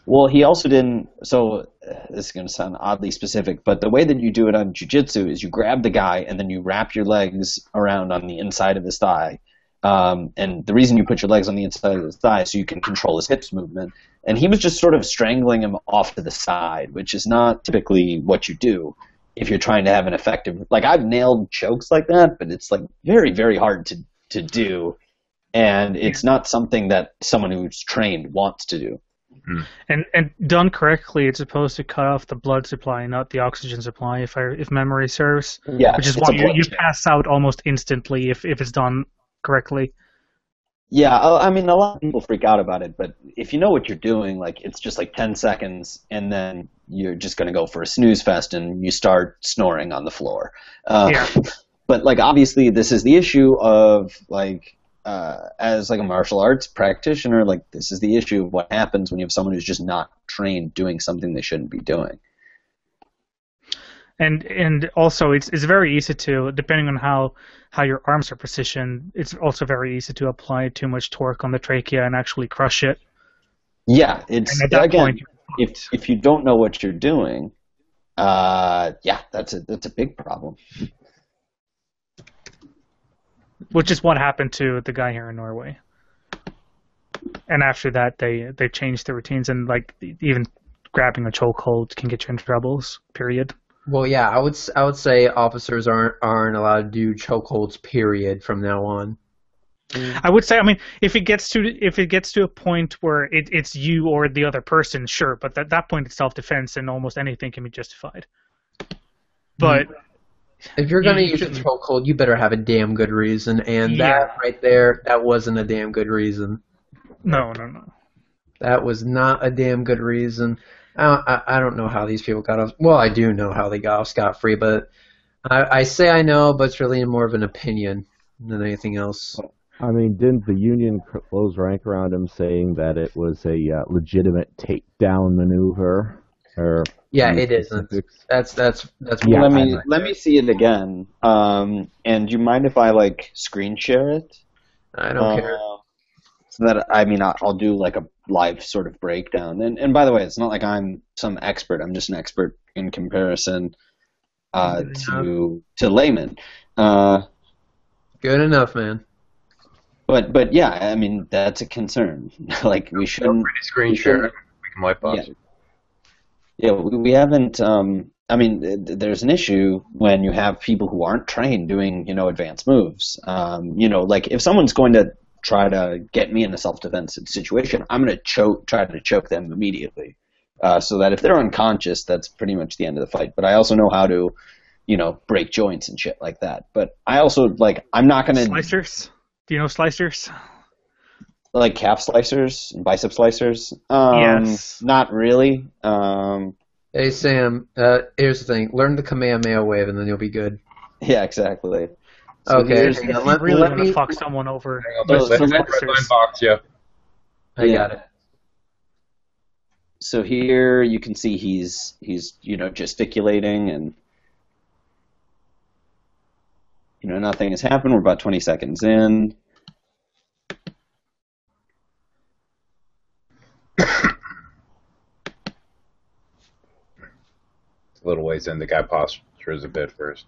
Well, he also didn't. So this is going to sound oddly specific, but the way that you do it on jiu-jitsu is you grab the guy and then you wrap your legs around on the inside of his thigh. And the reason you put your legs on the inside of his thigh is so you can control his hips movement. And he was just sort of strangling him off to the side, which is not typically what you do if you're trying to have an effective. I've nailed chokes like that, but it's very, very hard to do, and it's not something that someone who's trained wants to do. And done correctly, it's supposed to cut off the blood supply, not the oxygen supply, if memory serves. Yeah, which is why you pass out almost instantly if it's done correctly. Yeah, a lot of people freak out about it, but if you know what you're doing, it's just 10 seconds, and then you're just going to go for a snooze fest, and you start snoring on the floor. But, obviously, this is the issue of, as, a martial arts practitioner, this is the issue of what happens when you have someone who's just not trained doing something they shouldn't be doing. And also, it's very easy to, depending on how your arms are positioned, it's also very easy to apply too much torque on the trachea and actually crush it. Yeah, it's again, if you don't know what you're doing, that's a big problem. Which is what happened to the guy here in Norway. And after that, they changed the routines, and even grabbing a chokehold can get you in troubles. Period. Well, yeah, I would say officers aren't allowed to do chokeholds. Period. From now on. I would say, I mean, if it gets to a point where it's you or the other person, sure, but at that point it's self-defense and almost anything can be justified. But if you're gonna use a chokehold, you better have a damn good reason, and that right there, that wasn't a damn good reason. No. That was not a damn good reason. I don't know how these people got off. Well, I do know how they got off scot-free, but I say I know, but it's really more of an opinion than anything else. I mean, didn't the Union close rank around him saying that it was a legitimate takedown maneuver? Or yeah, it isn't. That's yeah, let me see it again. And do you mind if I screen share it? I don't care. So that I'll do like a live sort of breakdown. And by the way, it's not like I'm some expert. I'm just an expert in comparison to laymen. Good enough, man. But yeah, I mean that's a concern. We shouldn't screen share. We can wipe off. Yeah, we haven't. There's an issue when you have people who aren't trained doing advanced moves. If someone's going to try to get me in a self-defense situation, I'm going to try to choke them immediately, so that if they're unconscious, that's pretty much the end of the fight. But I also know how to, break joints and shit like that. But I also I'm not going to slicers. Do you know slicers? Like calf slicers and bicep slicers? Yes. Not really. Hey, Sam, here's the thing. Learn the Kamehameha wave, and then you'll be good. Yeah, exactly. So okay. If you really want to fuck someone over. I got it. So here you can see he's gesticulating and nothing has happened. We're about 20 seconds in. A little ways in, the guy postures a bit first.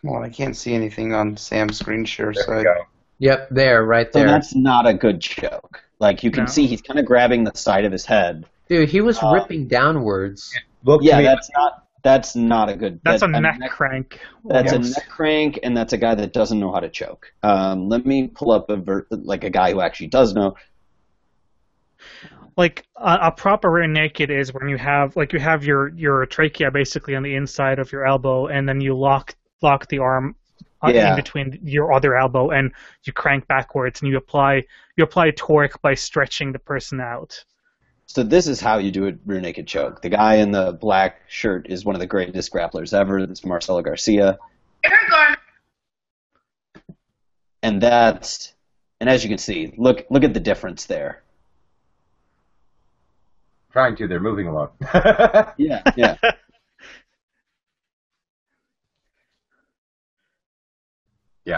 Well, I can't see anything on Sam's screen share side. Yep, right there. So that's not a good choke. You can see he's kind of grabbing the side of his head. Dude, he was ripping downwards. That's not a good. That's a neck crank. That's a neck crank, and that's a guy that doesn't know how to choke. Let me pull up a guy who actually does know. A proper rear naked is when you have your trachea basically on the inside of your elbow, and then you lock the arm in between your other elbow, and you crank backwards, and you apply torque by stretching the person out. So this is how you do a rear naked choke. The guy in the black shirt is one of the greatest grapplers ever. This is Marcelo Garcia. And as you can see, look at the difference there. Trying to, they're moving along. Yeah. Yeah.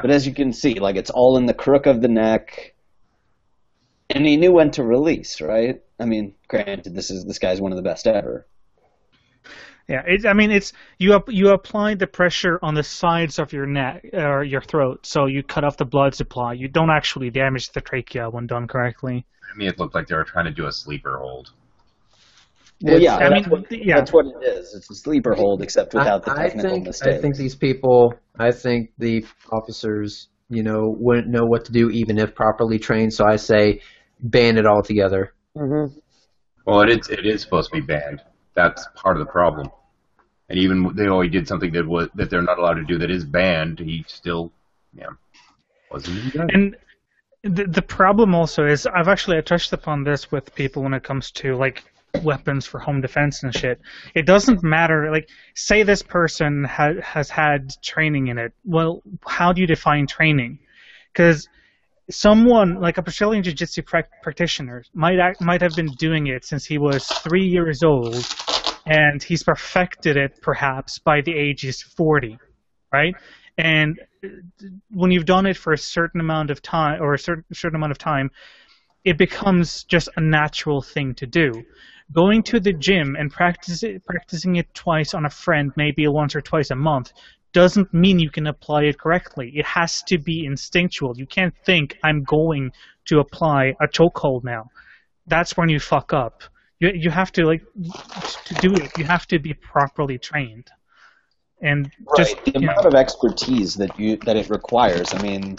But as you can see, it's all in the crook of the neck. And he knew when to release, right? I mean, granted, this guy's one of the best ever. Yeah, it's you apply the pressure on the sides of your neck or your throat, so you cut off the blood supply. You don't actually damage the trachea when done correctly. I mean, it looked like they were trying to do a sleeper hold. Well, that's what it is. It's a sleeper hold, except without the technical mistakes. I think the officers, wouldn't know what to do even if properly trained. So I say, ban it altogether. Mm-hmm. Well, it is supposed to be banned. That's part of the problem. And even though he did something that they're not allowed to do that is banned, he still, wasn't even done. And the problem also is, I touched upon this with people when it comes to weapons for home defense and shit. It doesn't matter. Say this person has had training in it. Well, how do you define training? Because someone like a Brazilian Jiu-Jitsu practitioner might have been doing it since he was 3 years old, and he's perfected it perhaps by the age he's 40, right? And when you've done it for a certain amount of time, or a certain amount of time, it becomes just a natural thing to do. Going to the gym and practicing it twice on a friend, maybe once or twice a month, doesn't mean you can apply it correctly. It has to be instinctual. You can't think, I'm going to apply a chokehold now. That's when you fuck up. You have to to do it. You have to be properly trained, and just the amount of expertise that it requires. I mean,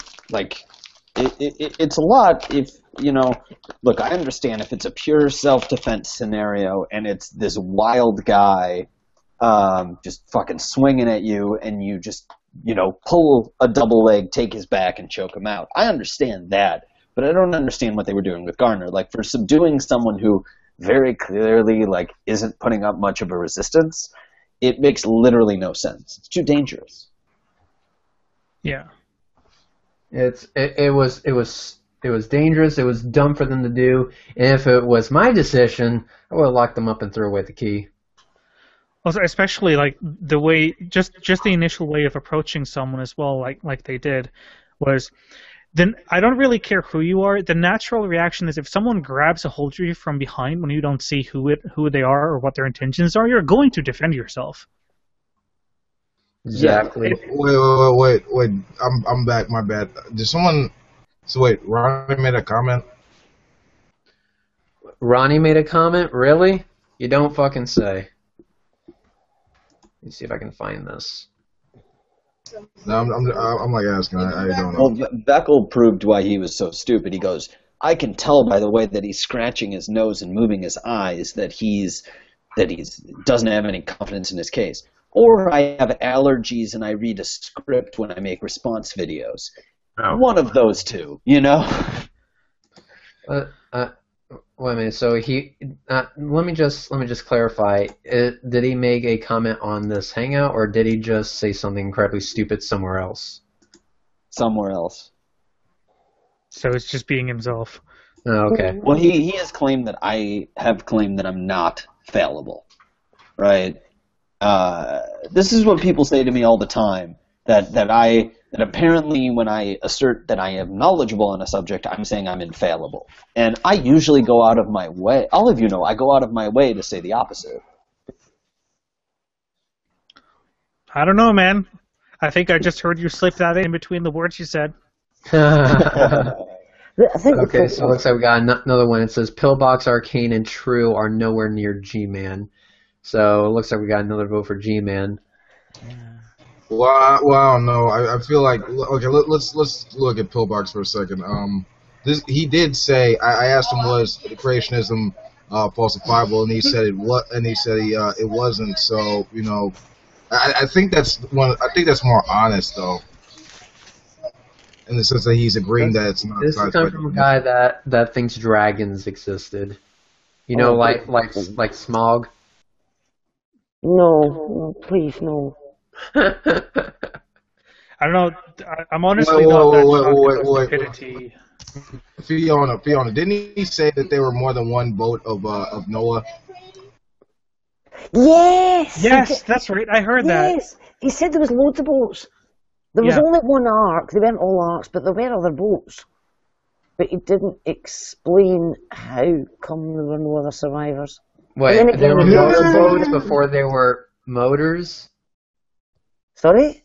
it's a lot. If look, I understand if it's a pure self-defense scenario and it's this wild guy just fucking swinging at you, and you just pull a double leg, take his back, and choke him out. I understand that, but I don't understand what they were doing with Garner. Like, for subduing someone who very clearly isn't putting up much of a resistance, it makes literally no sense. It's too dangerous. Yeah. It was dangerous. It was dumb for them to do. And if it was my decision, I would have locked them up and threw away the key. Also, especially the way, just the initial way of approaching someone as well, like they did, was. Then I don't really care who you are. The natural reaction is if someone grabs a hold of you from behind when you don't see who they are or what their intentions are, you're going to defend yourself. Exactly. Wait. I'm back. My bad. Did someone? So wait, Ronnie made a comment. Ronnie made a comment. Really? You don't fucking say. Let me see if I can find this. No, I'm asking. I don't know. Well, Beckel proved why he was so stupid. He goes, I can tell by the way that he's scratching his nose and moving his eyes that he's doesn't have any confidence in his case. Or I have allergies and I read a script when I make response videos. Oh. One of those two, Wait a minute. So he, let me just clarify. Did he make a comment on this Hangout, or did he just say something incredibly stupid somewhere else? Somewhere else. So it's just being himself. Oh, okay. Well, he has claimed that I have claimed that I'm not fallible, right? This is what people say to me all the time. That apparently when I assert that I am knowledgeable on a subject, I'm saying I'm infallible. And I usually go out of my way. All of you know I go out of my way to say the opposite. I don't know, man. I think I just heard you slip that in between the words you said. Okay, so it looks like we got another one. It says Pillbox, Arcane, and True are nowhere near G-Man. So it looks like we got another vote for G-Man. Well, I don't know. I feel like okay. Let's look at Pillbox for a second. He did say I asked him was creationism falsifiable, and he said it was, and he said it wasn't. So I think that's one. I think that's more honest though, in the sense that he's agreeing that it's not. This comes from a guy that thinks dragons existed. Like Smog. No, please no. I don't know. I'm honestly not that stupidity. Fiona, didn't he say that there were more than one boat of Noah? Yes, that's right. I heard that. Yes, he said there was loads of boats. There was only one ark. They weren't all arks, but there were other boats. But he didn't explain how come there were no other survivors. Wait, there were boats before there were motors? Sorry?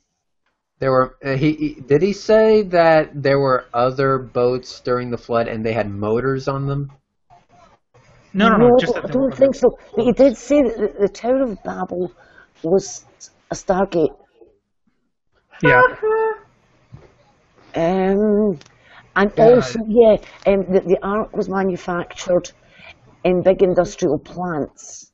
There were. Did he say that there were other boats during the flood and they had motors on them? No. I don't think so. But he did say that the Tower of Babel was a Stargate. Yeah. And also, the Ark was manufactured in big industrial plants.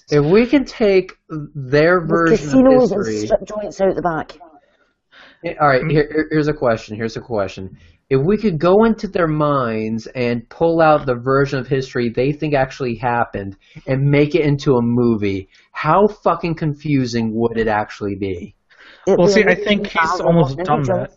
If we can take their version casinos of history, and strip joints out the back. All right, here's a question. If we could go into their minds and pull out the version of history they think actually happened and make it into a movie, how fucking confusing would it actually be? Well, see, I think he's almost done that.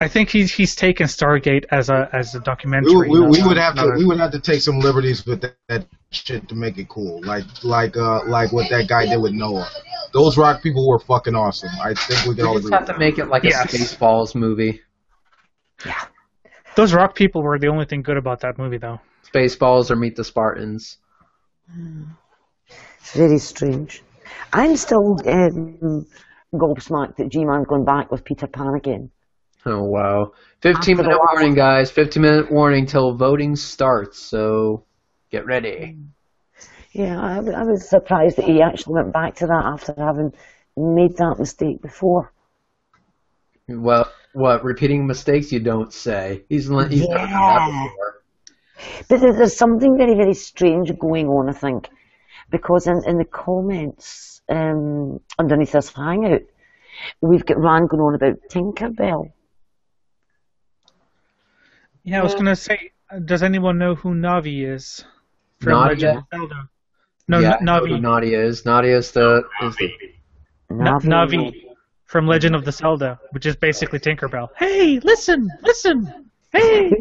I think he's taken Stargate as a documentary. We would have to take some liberties with that shit to make it cool, like what that guy did with Noah. Those rock people were fucking awesome. I think we can all agree. We just have to make it like a Spaceballs movie. Yeah. Those rock people were the only thing good about that movie, though. Spaceballs or Meet the Spartans. It's very strange. I'm still gobsmacked that G-Man's going back with Peter Pan again. Oh, wow. 15-minute warning, guys. 15-minute warning till voting starts, so get ready. Yeah, I was surprised that he actually went back to that after having made that mistake before. Well, what, repeating mistakes? You don't say. He's never done that before. But there's something very, very strange going on, I think, because in the comments underneath this Hangout, we've got Rand going on about Tinkerbell. Yeah, I was going to say, does anyone know who Navi is? From Nadia? Legend of Zelda. No, yeah, I know Navi. who Nadia is. Nadia is the... Navi from Legend of the Zelda, which is basically Tinkerbell. Hey, listen! Hey!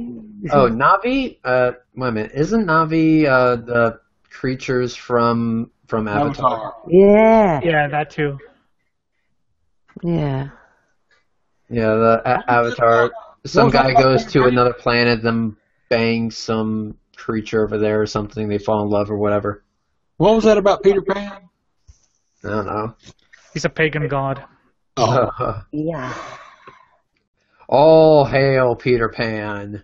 Oh, Navi? Wait a minute. Isn't Navi the creatures from Avatar? Yeah. Yeah, that too. Yeah. Yeah, the Avatar. Some guy goes to another planet, then bangs some creature over there or something. They fall in love or whatever. What was that about Peter Pan? I don't know. He's a pagan god. Oh. Yeah. All hail Peter Pan.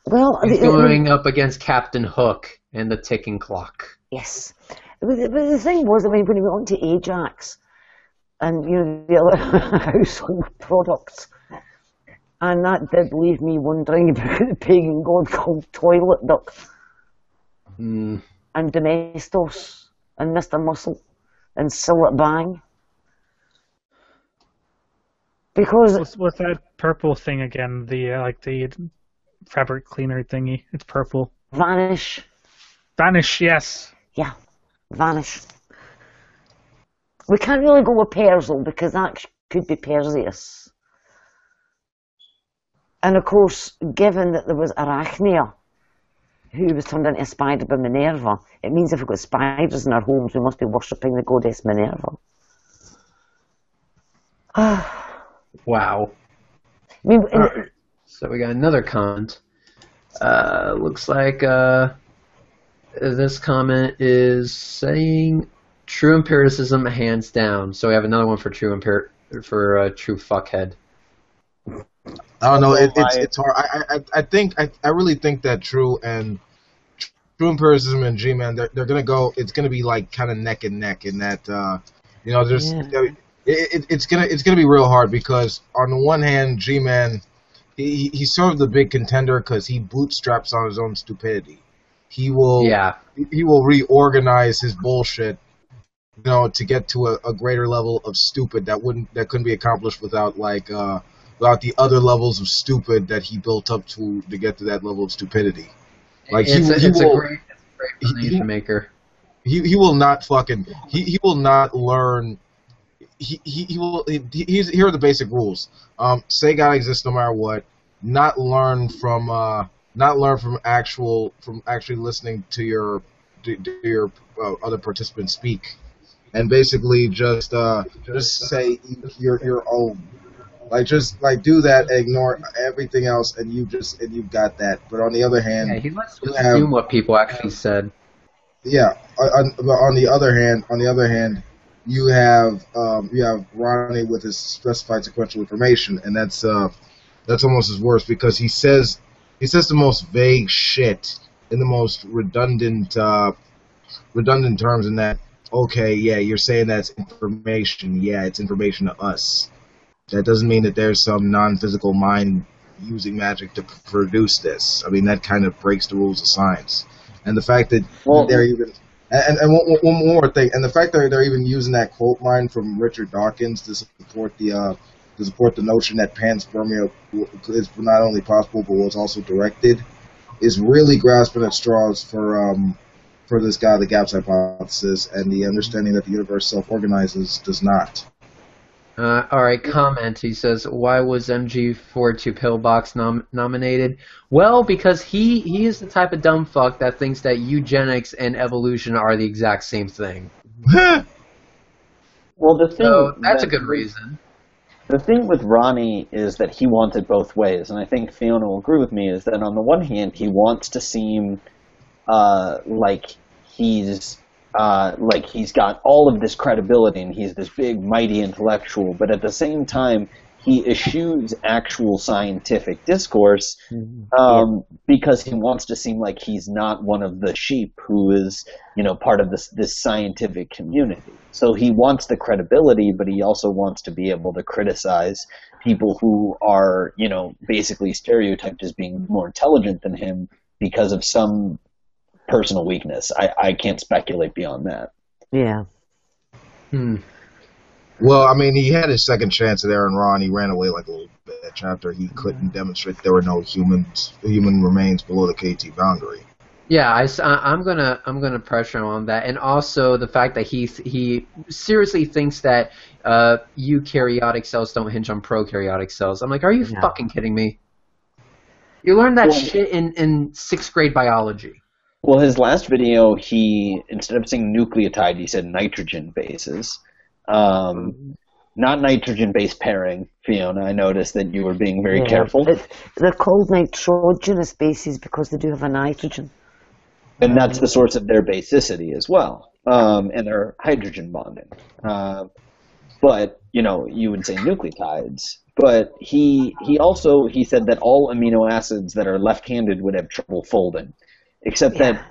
Well, he's going up against Captain Hook and the ticking clock. Yes. But the thing was, I mean, when he went on to Ajax and, you know, the other household products, and that did leave me wondering about the pagan god called Toilet Duck. Mm. And Domestos and Mr. Muscle and Sillet Bang. Because what's that purple thing again? The like the fabric cleaner thingy. It's purple. Vanish. Vanish, yes. Yeah, Vanish. We can't really go with Persil because that could be Perseus. And of course, given that there was Arachnia, who was turned into a spider by Minerva, it means if we've got spiders in our homes, we must be worshipping the goddess Minerva. Wow. I mean, right. So we got another comment. Looks like this comment is saying true empiricism hands down. So we have another one for true true fuckhead. I don't know. It's hard. I really think that true empiricism and G-Man they're gonna go. It's gonna be like kind of neck and neck in that there's. Yeah. It's gonna be real hard because on the one hand, G-Man, he's sort of the big contender because he bootstraps on his own stupidity. He will reorganize his bullshit, to get to a greater level of stupid that couldn't be accomplished without the other levels of stupid that he built up to get to that level of stupidity. Like it's a great foundation maker. He will not fucking he will not learn. Here are the basic rules. Say God exists no matter what. Not learn from actually listening to your other participants speak, and basically just say your own. Just do that, ignore everything else, and you've got that. But on the other hand, he lets you assume what people actually said. Yeah. On the other hand. You have Ronnie with his specified sequential information, and that's almost his worst because he says the most vague shit in the most redundant terms. In that, okay, yeah, you're saying that's information. Yeah, it's information to us. That doesn't mean that there's some non-physical mind using magic to produce this. I mean, that kind of breaks the rules of science. And the fact that they're even. And one more thing, and the fact that they're even using that quote line from Richard Dawkins to support the notion that panspermia is not only possible but was also directed, is really grasping at straws for this guy, the gaps hypothesis, and the understanding that the universe self-organizes does not. All right, comment. He says, why was MG42 Pillbox nominated? Well, because he is the type of dumb fuck that thinks that eugenics and evolution are the exact same thing. Well, that's a good reason. The thing with Ronnie is that he wants it both ways, and I think Fiona will agree with me, is that on the one hand, he wants to seem like he's got all of this credibility and he's this big, mighty intellectual, but at the same time, he eschews actual scientific discourse because he wants to seem like he's not one of the sheep who is, part of this scientific community. So he wants the credibility, but he also wants to be able to criticize people who are, basically stereotyped as being more intelligent than him because of some personal weakness. I can't speculate beyond that. Yeah. Well, I mean, he had his second chance at Aaron Ron. He ran away like a little bitch after he couldn't demonstrate there were no human remains below the KT boundary. Yeah, I'm gonna pressure him on that, and also the fact that he seriously thinks that eukaryotic cells don't hinge on prokaryotic cells. I'm like, are you fucking kidding me? You learned that shit in 6th grade biology. Well, his last video, he, instead of saying nucleotide, he said nitrogen bases. Not nitrogen-based pairing, Fiona. I noticed that you were being very careful. They're called nitrogenous bases because they do have a nitrogen. And that's the source of their basicity as well, and their hydrogen bonding. But, you would say nucleotides. But he said that all amino acids that are left-handed would have trouble folding. Except that,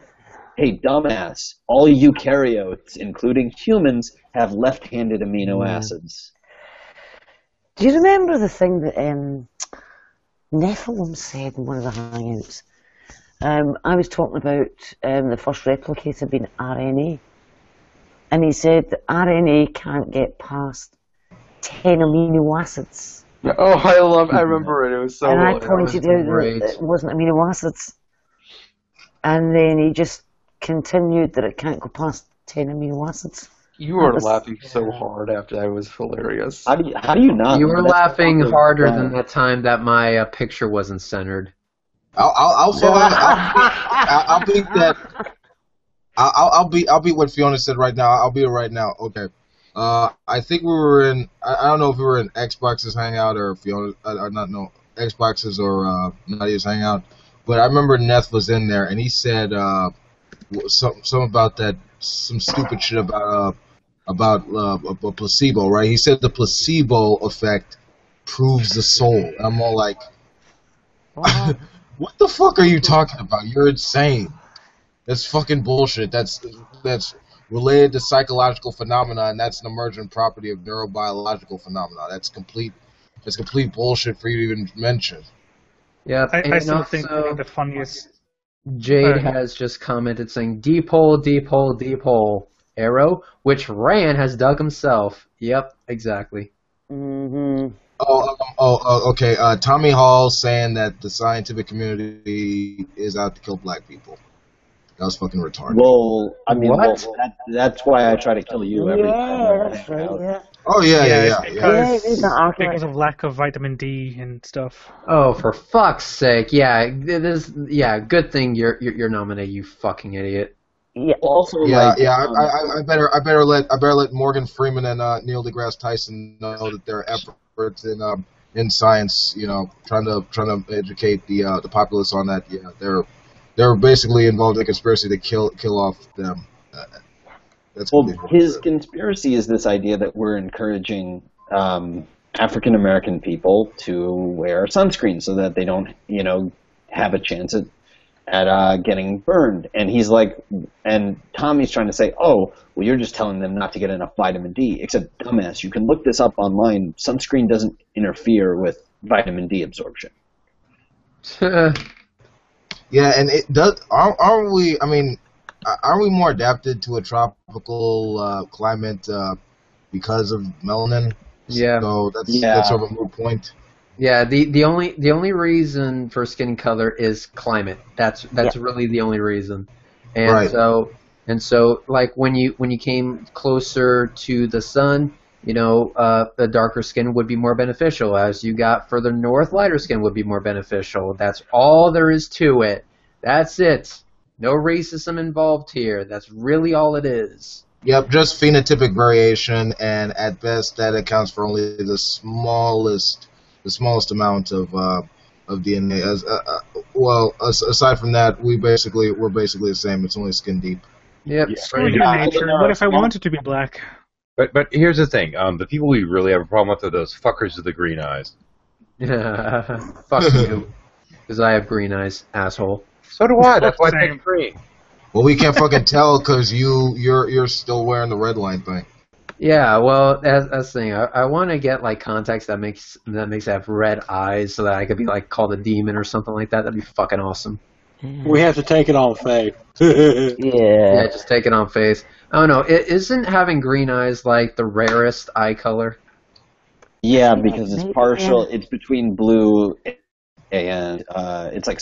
hey, dumbass, all eukaryotes, including humans, have left-handed amino acids. Do you remember the thing that Nephilim said in one of the Hangouts? I was talking about the first replicator being RNA. And he said that RNA can't get past 10 amino acids. Oh, I remember it. It was so And I pointed out that it wasn't amino acids. And then he just continued that it can't go past 10 amino acids. You were laughing so hard after that. It was hilarious. How do you not? You were laughing harder than that time that my picture wasn't centered. I'll beat that. I'll beat what Fiona said right now. I'll beat it right now. Okay. I think we were in. I don't know if we were in Xbox's Hangout or Fiona. Xbox's or Nadia's Hangout. But I remember Neth was in there, and he said something about that, some stupid shit about a placebo, right? He said the placebo effect proves the soul. And I'm all like, what the fuck are you talking about? You're insane. That's fucking bullshit. That's related to psychological phenomena, and that's an emergent property of neurobiological phenomena. That's complete bullshit for you to even mention. Yeah, I still think one of the funniest. Jade has just commented saying deep hole, deep hole, deep hole. Arrow, which Rand has dug himself. Yep, exactly. Mm-hmm. Okay. Tommy Hall saying that the scientific community is out to kill black people. That was fucking retarded. Well, I mean, that's why I try to kill you every time. That's right, yeah. Oh, yeah. Because of lack of vitamin D and stuff. Oh, for fuck's sake! Yeah, good thing you're nominated, you fucking idiot. Yeah. Also, I better let Morgan Freeman and Neil deGrasse Tyson know that their efforts in science, trying to educate the populace on that. Yeah, they're basically involved in a conspiracy to kill off them. His conspiracy is this idea that we're encouraging African American people to wear sunscreen so that they don't, have a chance at getting burned. And he's like, and Tommy's trying to say, oh, well, you're just telling them not to get enough vitamin D. Except, dumbass, you can look this up online. Sunscreen doesn't interfere with vitamin D absorption. Yeah, and it does. Aren't we? I mean, aren't we more adapted to a tropical climate because of melanin? Yeah. So that's sort of a moot point. Yeah. The only reason for skin color is climate. That's really the only reason. And right. So like when you came closer to the sun, the darker skin would be more beneficial. As you got further north, lighter skin would be more beneficial. That's all there is to it. That's it. No racism involved here. That's really all it is. Yep, just phenotypic variation, and at best that accounts for only the smallest amount of DNA. Aside from that, we're basically the same. It's only skin deep. Yep. Screw your nature. What if I wanted to be black? But here's the thing. The people we really have a problem with are those fuckers with the green eyes. Fuck you. Because I have green eyes, asshole. So do I. That's why I picked green. Well, we can't fucking tell because you're still wearing the red line thing. Yeah, well, that's the thing. I want to get like contacts that makes it have red eyes, so that I could be like called a demon or something like that. That'd be fucking awesome. We have to take it on faith. Yeah, just take it on faith. I don't know. Isn't having green eyes like the rarest eye color? Yeah, because it's partial. It's between blue and it's like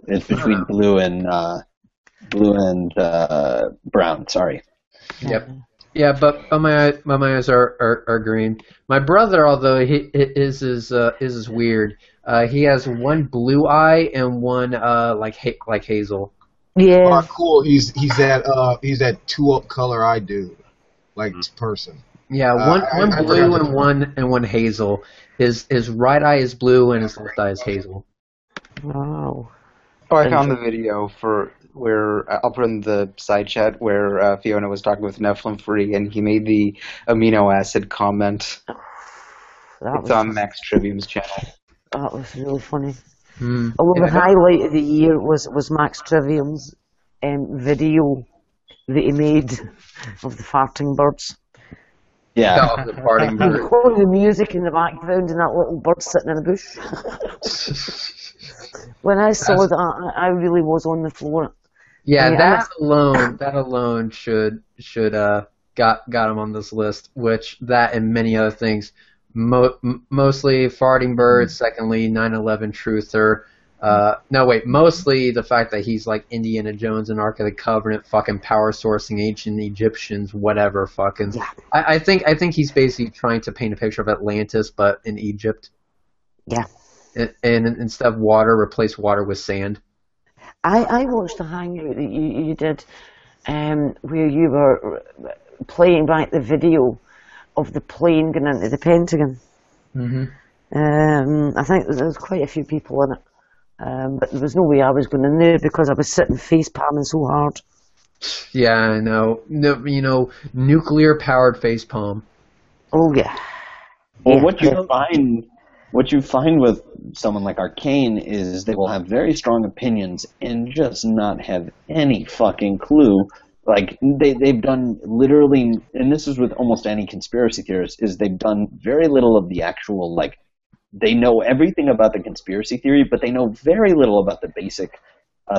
it's between blue and brown. Sorry. Yep. Yeah, but my eyes are green. My brother, although his is weird. He has one blue eye and one like hazel. Yeah. Oh, cool. He's that two color eye dude, like person. Yeah, one blue and one hazel. His right eye is blue and his left eye is hazel. Wow. Oh, I found the video for where I'll put in the side chat where Fiona was talking with Nephilim Free, and he made the amino acid comment. It's on Max Trivium's channel. That was really funny. Although the highlight of the year was Max Trivium's video that he made of the farting birds. Yeah. Oh, the farting bird. All the music in the background and that little bird sitting in a bush. When I saw that, I really was on the floor. Yeah, I mean, that alone should got him on this list. Which that and many other things, mostly farting birds. Secondly, 9/11 truther. Mostly the fact that he's like Indiana Jones and Ark of the Covenant, fucking power sourcing ancient Egyptians, whatever, fucking. Yeah. I think he's basically trying to paint a picture of Atlantis, but in Egypt. Yeah. And instead of water, replace water with sand. I watched the Hangout that you did, where you were playing back the video of the plane going into the Pentagon. I think there was quite a few people in it. But there was no way I was going to know because I was sitting face palming so hard. Yeah, I know. No, nuclear powered face palm. Oh yeah. Well, what you find with someone like Arcane is they will have very strong opinions and just not have any fucking clue. Like they've done literally, and this is with almost any conspiracy theorist, is they've done very little of the actual like. They know everything about the conspiracy theory, but they know very little about the basic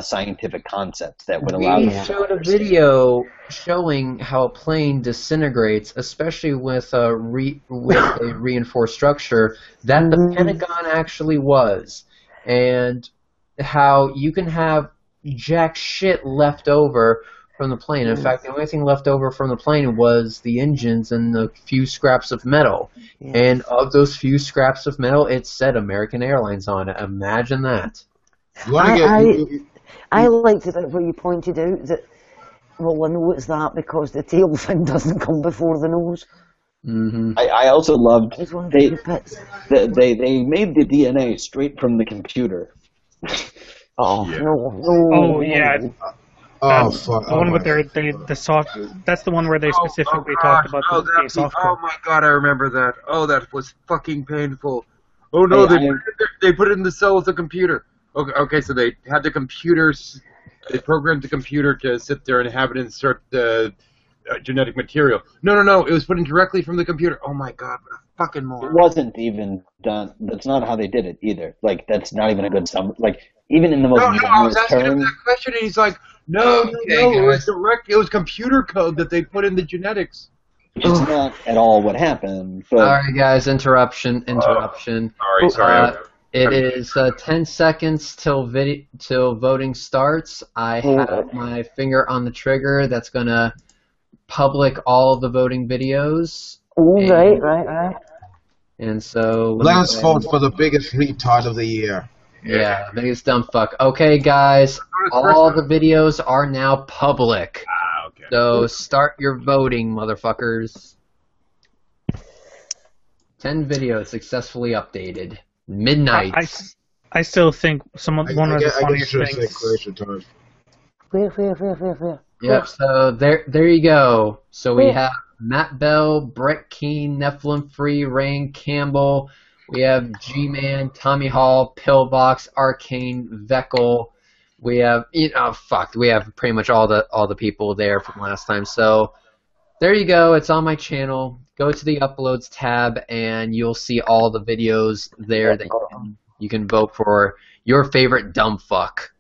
scientific concepts that would allow them to showed a video showing how a plane disintegrates, especially with a reinforced structure that the Pentagon actually was, and how you can have jack shit left over from the plane. In fact, the only thing left over from the plane was the engines and the few scraps of metal. Yeah. And of those few scraps of metal, it said American Airlines on it. Imagine that. I liked it where you pointed out that, well, I know it's that because the tail fin doesn't come before the nose. I also loved they made the DNA straight from the computer. Fuck! The one with the soft. That's the one where they specifically talked about the software. Oh my god, I remember that. Oh, that was fucking painful. Oh no, they put it in the cell with the computer. Okay, so they had the computers. They programmed the computer to sit there and have it insert the genetic material. No, it was put in directly from the computer. Oh my god, what a fucking moron. It wasn't even done. That's not how they did it either. Like that's not even a good sum. Like even in the most I was asking him that question, and he's like, No, it was direct. It was computer code that they put in the genetics. It's not at all what happened. But... Sorry, guys. Interruption. Sorry. It is 10 seconds till voting starts. I have my finger on the trigger. That's gonna public all the voting videos. Right. And so let's vote for the biggest retard of the year. Yeah, biggest dumb fuck. Okay, guys, all the videos are now public. Okay. So start your voting, motherfuckers. 10 videos successfully updated. Midnight. I still think one of the funniest things. Where? Yep. So there you go. So we have Matt Bell, Brett Keane, Nephilim Free, Rain Campbell. We have G-Man, Tommy Hall, Pillbox, Arcane, Veckel. We have we have pretty much all the people there from last time. So there you go. It's on my channel. Go to the uploads tab and you'll see all the videos there that you can vote for your favorite dumb fuck.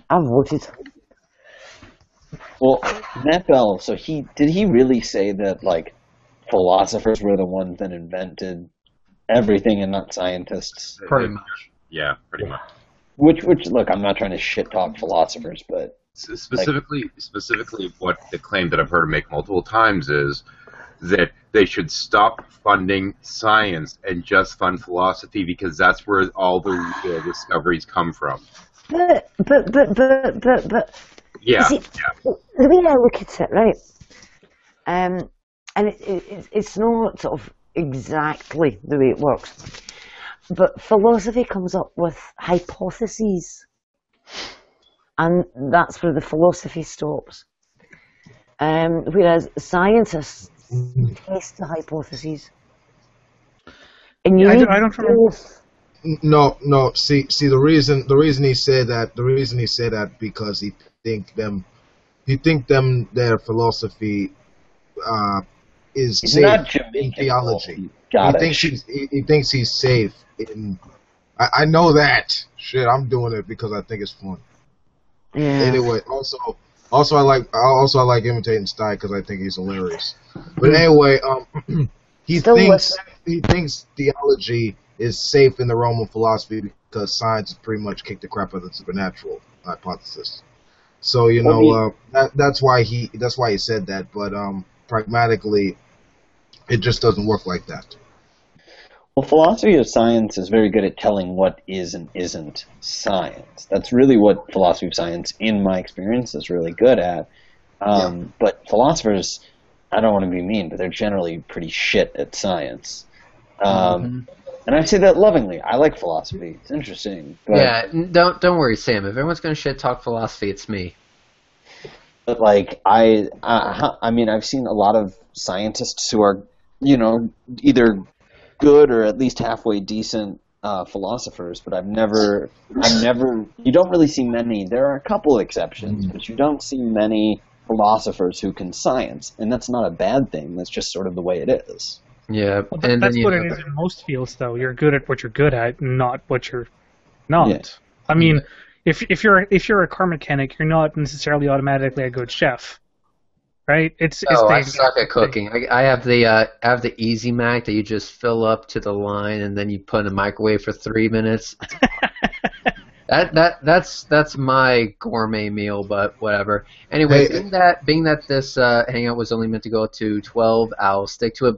I voted. Well, Matt Bell, so did he really say that like philosophers were the ones that invented everything and not scientists? Pretty much. Yeah, pretty much. Which look, I'm not trying to shit talk philosophers, but specifically what the claim that I've heard him make multiple times is that they should stop funding science and just fund philosophy because that's where all the real discoveries come from. But Yeah, see, the way I look at it, right, and it's not sort of exactly the way it works, but philosophy comes up with hypotheses, and that's where the philosophy stops. Whereas scientists test the hypotheses. And you I don't remember. No. See, the reason he said that because he think their philosophy is He's safe not in Jamaican. theology. Got He it. thinks he's safe in. I know that shit. I'm doing it because I think it's fun. Yeah. Anyway, also I like imitating Sty because I think he's hilarious. But anyway, he thinks theology is safe in the realm of philosophy because science has pretty much kicked the crap out of the supernatural hypothesis. So that's why he said that. But pragmatically, it just doesn't work like that. Well, philosophy of science is very good at telling what is and isn't science. That's really what philosophy of science, in my experience, is really good at. But philosophers, I don't want to be mean, but they're generally pretty shit at science. And I say that lovingly. I like philosophy. It's interesting. But, yeah, don't worry, Sam. If everyone's going to shit talk philosophy, it's me. But like I mean, I've seen a lot of scientists who are, either good or at least halfway decent philosophers, but I've never. You don't really see many. There are a couple of exceptions, but you don't see many philosophers who can science, and that's not a bad thing. That's just sort of the way it is. Yeah, well, that's what it is in most fields, though. You're good at what you're good at, not what you're not. Yeah. I mean, if you're a car mechanic, you're not necessarily automatically a good chef, right? I suck at cooking. I have the Easy Mac that you just fill up to the line and then you put in a microwave for 3 minutes. That's my gourmet meal, but whatever. Anyway, being that this hangout was only meant to go to 12, I'll stick to it.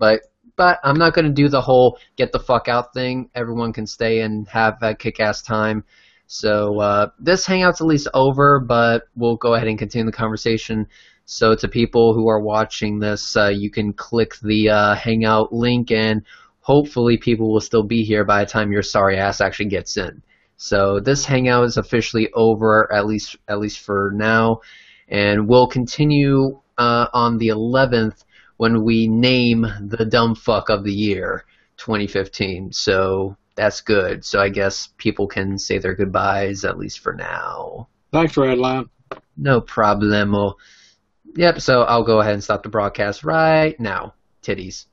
But I'm not going to do the whole get the fuck out thing. Everyone can stay and have that kick-ass time. So this hangout's at least over, but we'll go ahead and continue the conversation. So to people who are watching this, you can click the hangout link, and hopefully people will still be here by the time your sorry ass actually gets in. So this hangout is officially over, at least for now, and we'll continue on the 11th when we name the dumb fuck of the year, 2015. So that's good. So I guess people can say their goodbyes, at least for now. Thanks, Redline. No problemo. Yep, so I'll go ahead and stop the broadcast right now. Titties.